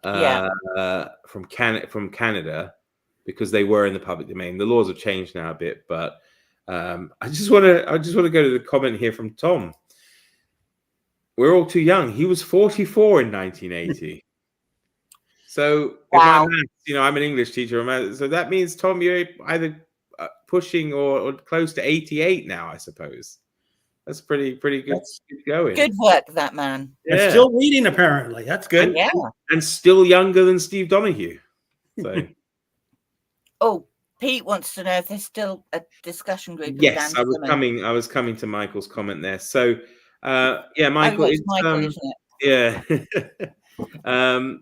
from Canada because they were in the public domain. The laws have changed now a bit, but I just want to go to the comment here from Tom. We're all too young. He was 44 in 1980. So, wow. You know, I'm an English teacher. So that means, Tom, you're either pushing or close to 88 now, I suppose. That's pretty good going. Good work, that man. And still reading, apparently. That's good. And still younger than Steve Donahue. So. Oh, Pete wants to know if there's still a discussion group. Yes, I was coming to Michael's comment there. So, Michael, it's Michael, isn't it? Yeah,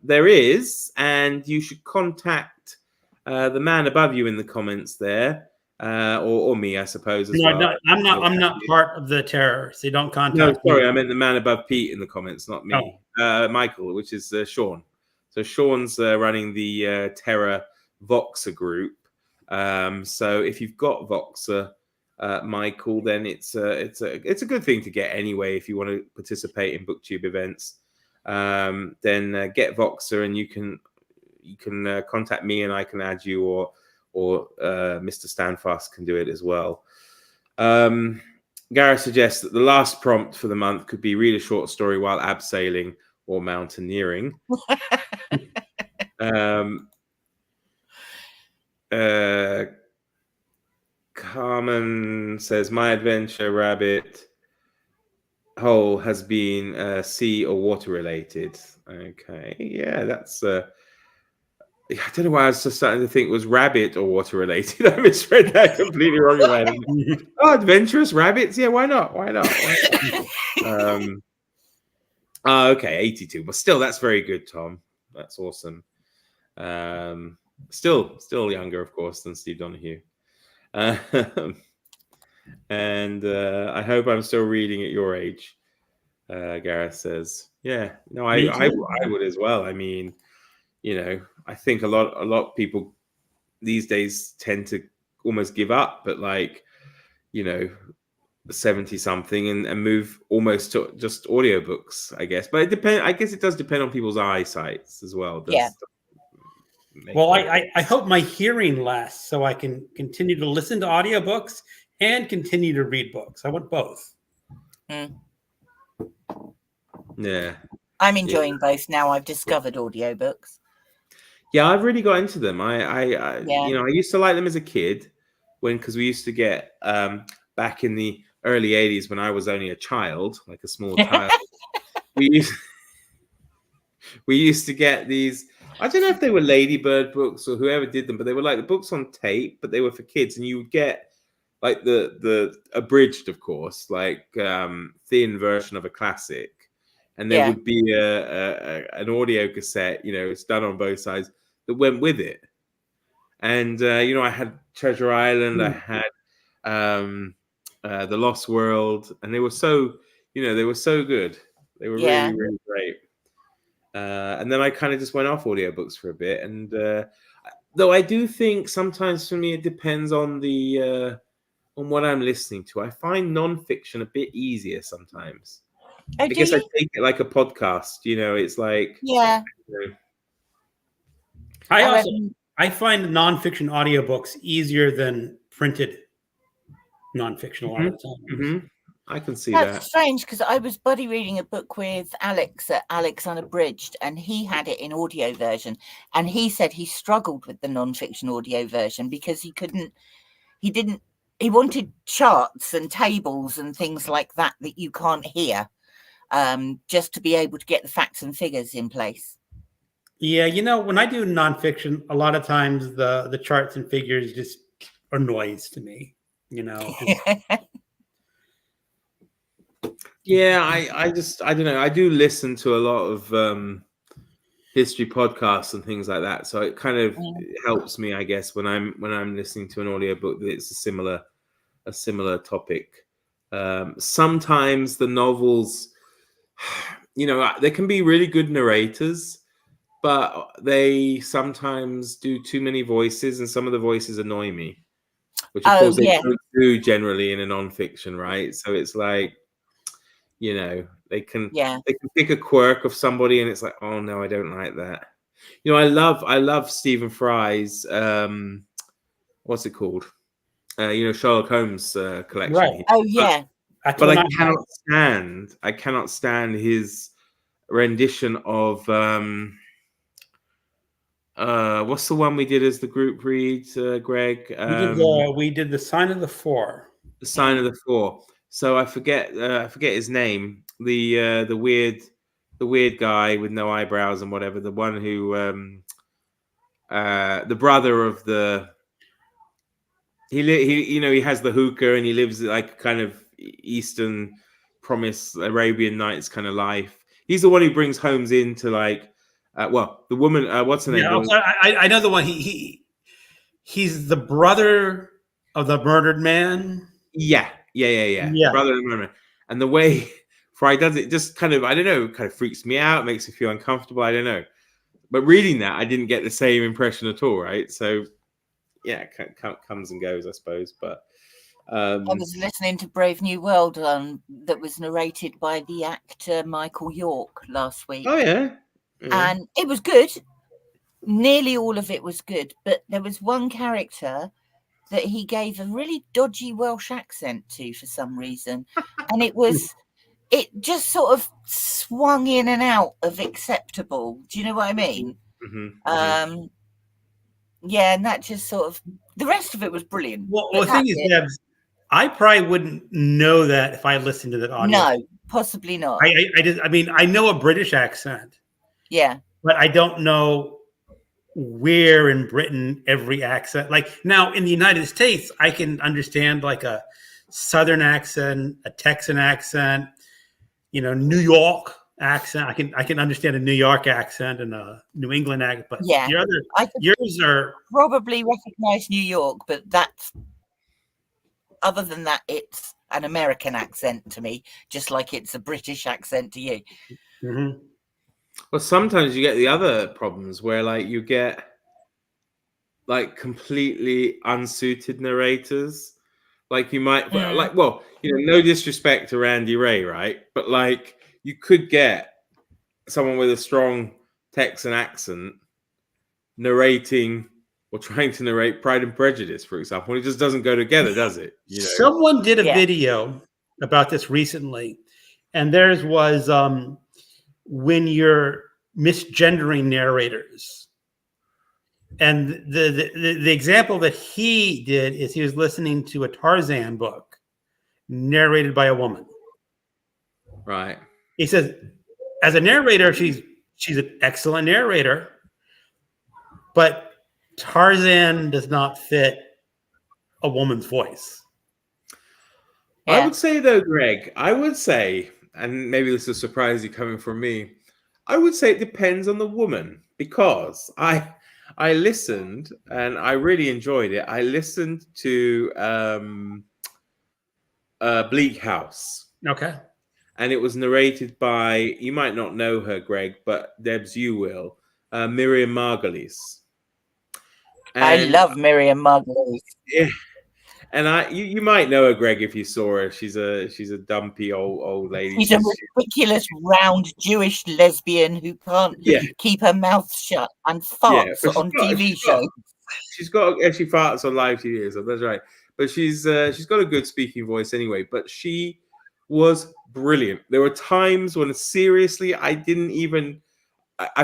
there is, and you should contact the man above you in the comments there, or me, I suppose. As well. No, I'm not part of the terror, so don't contact. No, sorry, I meant the man above Pete in the comments, not me. Oh. Michael, which is Sean. So Sean's running the Terror Voxer group. So if you've got Voxer, Michael, then it's a good thing to get anyway. If you want to participate in BookTube events, then get Voxer, and you can contact me, and I can add you, or Mr. Standfast can do it as well. Gareth suggests that the last prompt for the month could be read a short story while abseiling or mountaineering. Carmen says, my adventure rabbit hole has been sea or water related. Okay, yeah, that's I don't know why I was just starting to think it was rabbit or water related. I misread that completely wrong. Oh, adventurous rabbits, yeah, why not? Okay, 82, but still, that's very good, Tom. That's awesome. Still younger, of course, than Steve Donahue. And I hope I'm still reading at your age, Gareth says. Yeah, no, I would as well. I mean, I think a lot of people these days tend to almost give up, but 70 something and move almost to just audiobooks, I guess. But I guess it does depend on people's eyesights as well. Well, I hope my hearing lasts so I can continue to listen to audiobooks and continue to read books. I want both. Yeah. I'm enjoying both now. I've discovered audiobooks. Yeah, I've really got into them. I used to like them as a kid because we used to get back in the early 80s when I was only a child, like a small child. we used to get these. I don't know if they were Ladybird books or whoever did them, but they were like the books on tape, but they were for kids, and you would get like the abridged, of course, like thin version of a classic, and there would be an audio cassette. It's done on both sides that went with it, and I had Treasure Island, I had The Lost World, and they were so good. They were really, really great. And then I kind of just went off audiobooks for a bit. And though I do think sometimes for me it depends on on what I'm listening to. I find nonfiction a bit easier sometimes. I guess I take it like a podcast. It's like I find nonfiction audiobooks easier than printed nonfiction a lot of the time. Mm-hmm. I can see that. That's strange because I was buddy reading a book with Alex at Alex Unabridged, and he had it in audio version, and he said he struggled with the nonfiction audio version because he wanted charts and tables and things like that you can't hear, just to be able to get the facts and figures in place. Yeah, when I do nonfiction, a lot of times the charts and figures just are noise to me. Yeah, I don't know. I do listen to a lot of history podcasts and things like that, so it kind of helps me, I guess, when I'm listening to an audiobook that it's a similar topic. Sometimes the novels, they can be really good narrators, but they sometimes do too many voices, and some of the voices annoy me, which of course they don't do generally in a nonfiction, right? So it's like, they can pick a quirk of somebody, and it's like, oh no, I don't like that. I love Stephen Fry's what's it called? Sherlock Holmes collection. Right. Oh yeah. But I cannot stand his rendition of what's the one we did as the group read, Greg? We did the Sign of the Four. The Sign of the Four. So I forget his name. The weird guy with no eyebrows and whatever. The one who the brother of the he has the hookah and he lives like kind of Eastern Promise Arabian Nights kind of life. He's the one who brings homes into like the woman. What's her name? Yeah, I know the one. He's the brother of the murdered man. Yeah. The brother of the murdered man. And the way Fry does it just kind of, I don't know, kind of freaks me out, makes me feel uncomfortable. I don't know. But reading that, I didn't get the same impression at all, right? So, yeah, it comes and goes, I suppose. But I was listening to Brave New World that was narrated by the actor Michael York last week. Oh, yeah. And it was good. Nearly all of it was good. But there was one character that he gave a really dodgy Welsh accent to for some reason. And it just sort of swung in and out of acceptable. Do you know what I mean? Yeah, and that just sort of, the rest of it was brilliant. Well, the thing is, Debs, I probably wouldn't know that if I listened to that audio. No, possibly not. I know a British accent. Yeah. But I don't know where in Britain every accent, like now in the United States, I can understand like a Southern accent, a Texan accent, New York accent. I can understand a New York accent and a New England accent, but yeah, yours are probably recognize New York, but that's other than that, it's an American accent to me, just like it's a British accent to you. Mm-hmm. Well, sometimes you get the other problems where like you get like completely unsuited narrators. Like you might no disrespect to Randy Ray, right? But like you could get someone with a strong Texan accent narrating or trying to narrate Pride and Prejudice, for example. It just doesn't go together, does it? Someone did a video about this recently, and theirs was when you're misgendering narrators. And the example that he did is he was listening to a Tarzan book narrated by a woman. Right. He says, as a narrator, she's an excellent narrator, but Tarzan does not fit a woman's voice. Yeah. I would say though, Greg, and maybe this is surprising coming from me, I would say it depends on the woman, because I listened and I really enjoyed it. I listened to Bleak House. Okay. And it was narrated by, you might not know her, Greg, but Debs, you will, Miriam Margolyes. I love Miriam Margolyes. Yeah. And you might know her, Greg, if you saw her. She's a dumpy old lady. She's a ridiculous round Jewish lesbian who can't keep her mouth shut and farts on TV shows. She farts on live TV, so that's right. But she's got a good speaking voice anyway. But she was brilliant. There were times when seriously I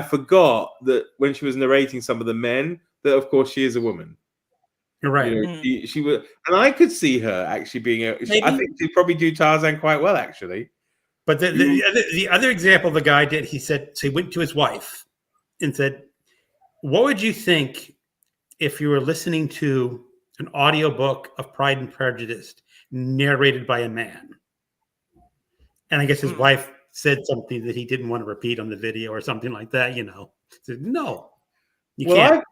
forgot that when she was narrating some of the men that of course she is a woman. You're right. She was, and I could see her actually being I think she'd probably do Tarzan quite well, actually. But the other example the guy did, he said, so he went to his wife and said, what would you think if you were listening to an audiobook of Pride and Prejudice narrated by a man? And I guess his wife said something that he didn't want to repeat on the video or something like that, Said, no. Can't.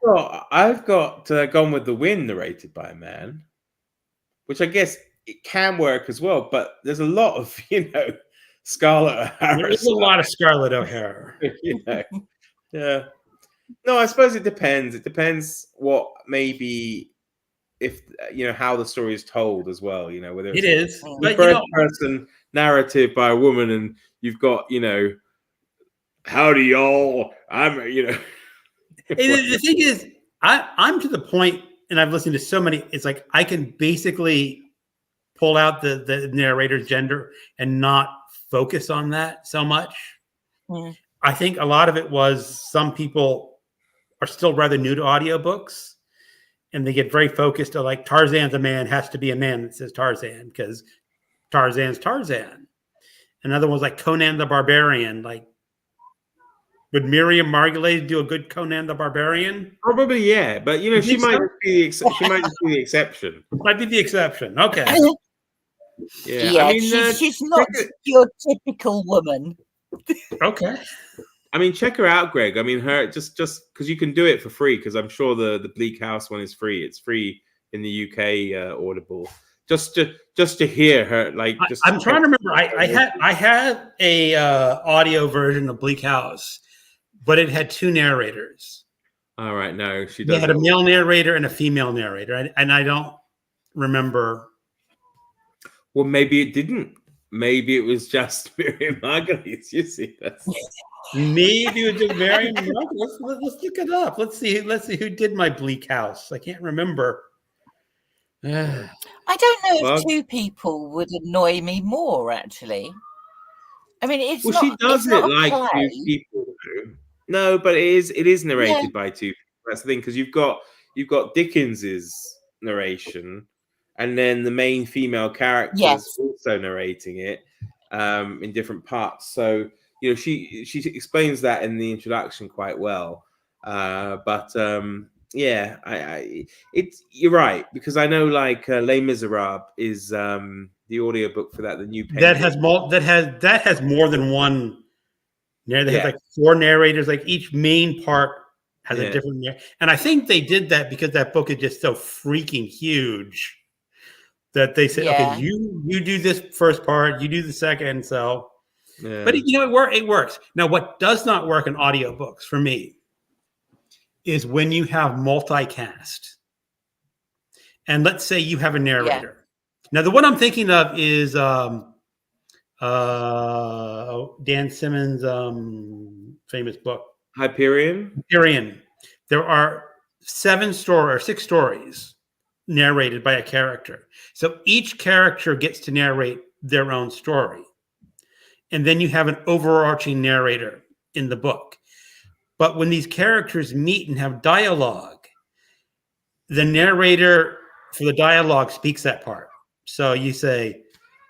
I've got Gone with the Wind narrated by a man, which I guess it can work as well. But there's a lot of Scarlett O'Hara. There's a lot of Scarlett O'Hara. Yeah. No, I suppose it depends. It depends what maybe if how the story is told as well. Whether it's the first person narrative by a woman and you've got howdy y'all. The thing is, I'm to the point, and I've listened to so many, it's like I can basically pull out the narrator's gender and not focus on that so much. Mm. I think a lot of it was some people are still rather new to audiobooks, and they get very focused on like Tarzan's a man, has to be a man that says Tarzan, because Tarzan's Tarzan. Another one's like Conan the Barbarian. Like, would Miriam Margolyes do a good Conan the Barbarian? Probably, yeah. But you know, she might be the exception. Might be the exception. Okay. Yeah, Yeah, I mean, she's not your typical woman. Okay. I mean, check her out, Greg. I mean, her just because you can do it for free, because I'm sure the Bleak House one is free. It's free in the UK Audible. Just to hear her, like, I'm trying to remember. I had a audio version of Bleak House, but it had two narrators. All right, no, she doesn't. They had a male narrator and a female narrator, and I don't remember. Well, maybe it didn't. Maybe it was just Miriam Margolyes. You see, that's maybe it was just Miriam Margolyes. Let's look it up. Let's see who did my Bleak House. I can't remember. I don't know if two people would annoy me more. Actually, I mean, it's well, not. She does it like two people do. No, but it is narrated by two people. That's the thing, because you've got Dickens's narration, and then the main female characters also narrating it in different parts. So you know, she explains that in the introduction quite well. Yeah, you're right, because I know like Les Miserables is the audiobook for that, the new that has more than one. They have like 4 narrators. Like each main part has a different. And I think they did that because that book is just so freaking huge that they said, okay, you do this first part, you do the second. So, but you know, it works. Now, what does not work in audiobooks for me is when you have multicast. And let's say you have a narrator. Now, the one I'm thinking of is Dan Simmons' famous book, Hyperion. There are 6 stories narrated by a character. So each character gets to narrate their own story. And then you have an overarching narrator in the book. But when these characters meet and have dialogue, the narrator for the dialogue speaks that part. So you say,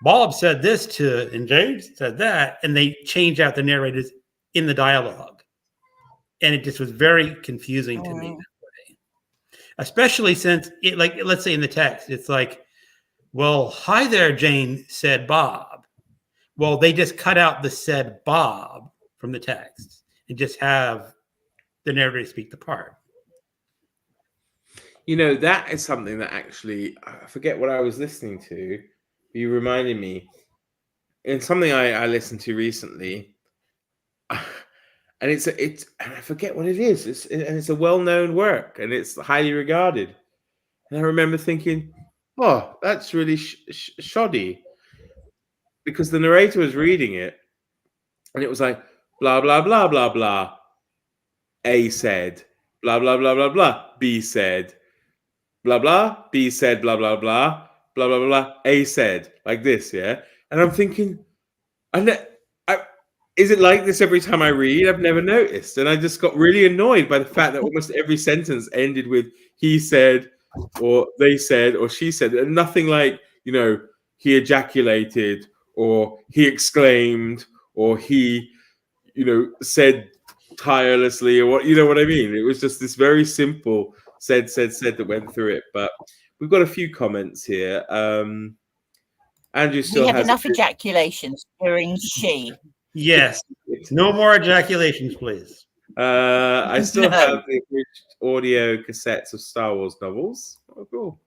Bob said this and James said that, and they change out the narrators in the dialogue. And it just was very confusing to me that way. Especially since it, like, let's say in the text, it's like, well, hi there, Jane, said Bob. Well, they just cut out the said Bob from the text and just have the narrator speak the part. You know, that is something that actually, I forget what I was listening to. You reminded me. In something I listened to recently, and it's and I forget what it is. It's a well-known work, and it's highly regarded. And I remember thinking, oh, that's really shoddy, because the narrator was reading it, and it was like, blah, blah, blah, blah, blah. A said, blah, blah, blah, blah, blah. B said, blah, blah. B said, blah, blah, blah. Blah, blah, blah. A said, like this, yeah? And I'm thinking, is it like this every time I read? I've never noticed. And I just got really annoyed by the fact that almost every sentence ended with he said, or they said, or she said, and nothing like, you know, he ejaculated, or he exclaimed, or he, you know, said tirelessly, or what, you know what I mean? It was just this very simple said that went through it. But we've got a few comments here. Andrew still has enough ejaculations ejaculations during she. Yes. No more ejaculations, please. I still have the audio cassettes of Star Wars novels. Oh, cool.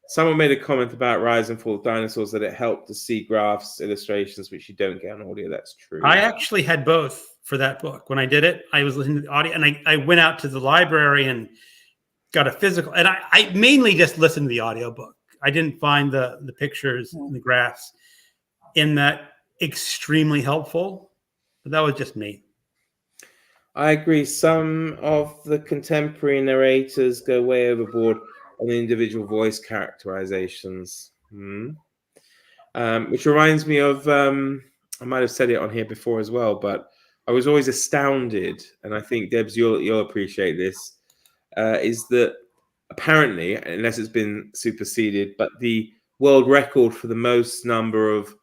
Someone made a comment about Rise and Fall of Dinosaurs, that it helped to see graphs, illustrations, which you don't get on audio. That's true. I actually had both for that book. When I did it, I was listening to the audio, and I went out to the library and got a physical, and I mainly just listened to the audiobook. I didn't find the pictures and the graphs in that extremely helpful, but that was just me. I agree. Some of the contemporary narrators go way overboard on the individual voice characterizations. Which reminds me of, I might have said it on here before as well, but I was always astounded, and I think, Debs, you'll appreciate this, is that apparently, unless it's been superseded, but the world record for the most number of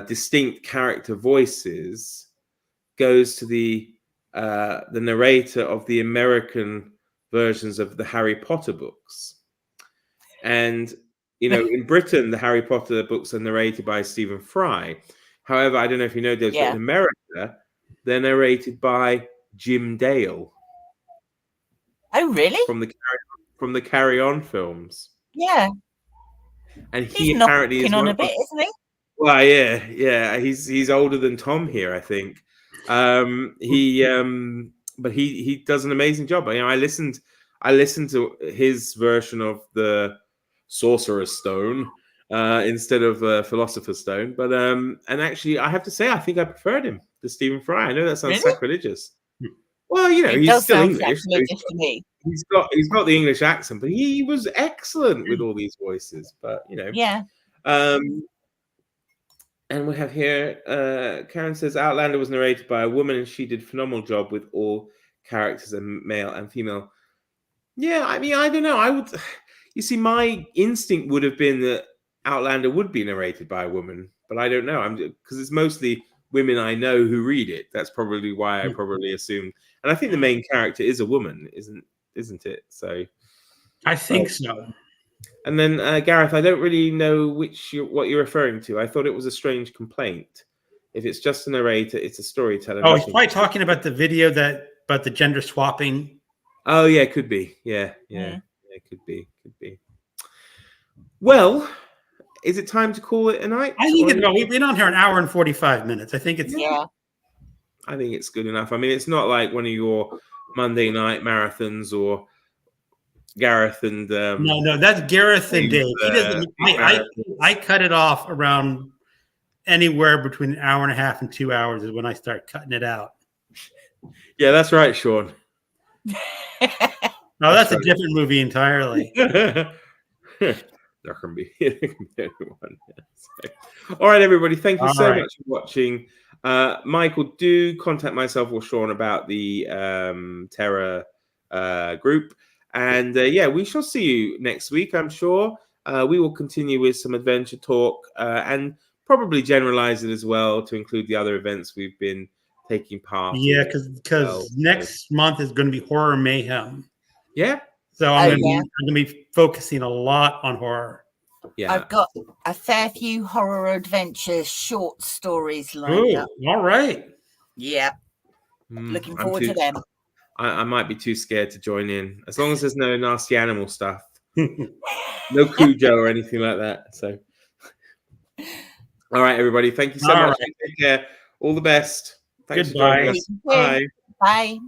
distinct character voices goes to the narrator of the American versions of the Harry Potter books. And, in Britain, the Harry Potter books are narrated by Stephen Fry. However, I don't know if you know those, but in America, they're narrated by Jim Dale. Oh, really? From the Carry On films. Yeah. And he's apparently is on a bit, isn't he? Well, yeah. He's older than Tom here, I think. But he does an amazing job. I listened to his version of the Sorcerer's Stone instead of Philosopher's Stone. But and actually, I have to say, I think I preferred him to Stephen Fry. I know that sounds sacrilegious. Well, he's still English. So to me. He's got the English accent, but he was excellent with all these voices. But yeah. And we have here, Karen says, Outlander was narrated by a woman, and she did a phenomenal job with all characters, male and female. Yeah, I don't know. You see, my instinct would have been that Outlander would be narrated by a woman, but I don't know. Because it's mostly women I know who read it. That's probably why I probably assumed. And I think the main character is a woman, isn't it? So I think so. And then Gareth, I don't really know what you're referring to. I thought it was a strange complaint. If it's just a narrator, it's a storyteller. Oh, he's probably talking about the video about the gender swapping. Oh yeah, could be. Yeah, could be. Well, is it time to call it a night? I think we've been on here an hour and 45 minutes. I think it's I think it's good enough. It's not like one of your Monday night marathons or Gareth and no, that's Gareth and Dave. He doesn't. I cut it off around anywhere between an hour and a half and 2 hours is when I start cutting it out. Yeah, that's right, Sean. No, that's a different movie entirely. There can be anyone. All right, everybody. Thank you so much for watching. Michael, do contact myself or Sean about the Terror group. And we shall see you next week, I'm sure. We will continue with some adventure talk and probably generalize it as well to include the other events we've been taking part in. Yeah, because next month is going to be Horror Mayhem. Yeah. So I'm going to be focusing a lot on horror. Yeah. I've got a fair few horror adventure short stories lined up. All right. Yeah. Looking forward to them. I might be too scared to join in, as long as there's no nasty animal stuff, no Cujo or anything like that. So, all right, everybody, thank you so much. Take care. All the best. Thanks for joining us. Bye. Bye.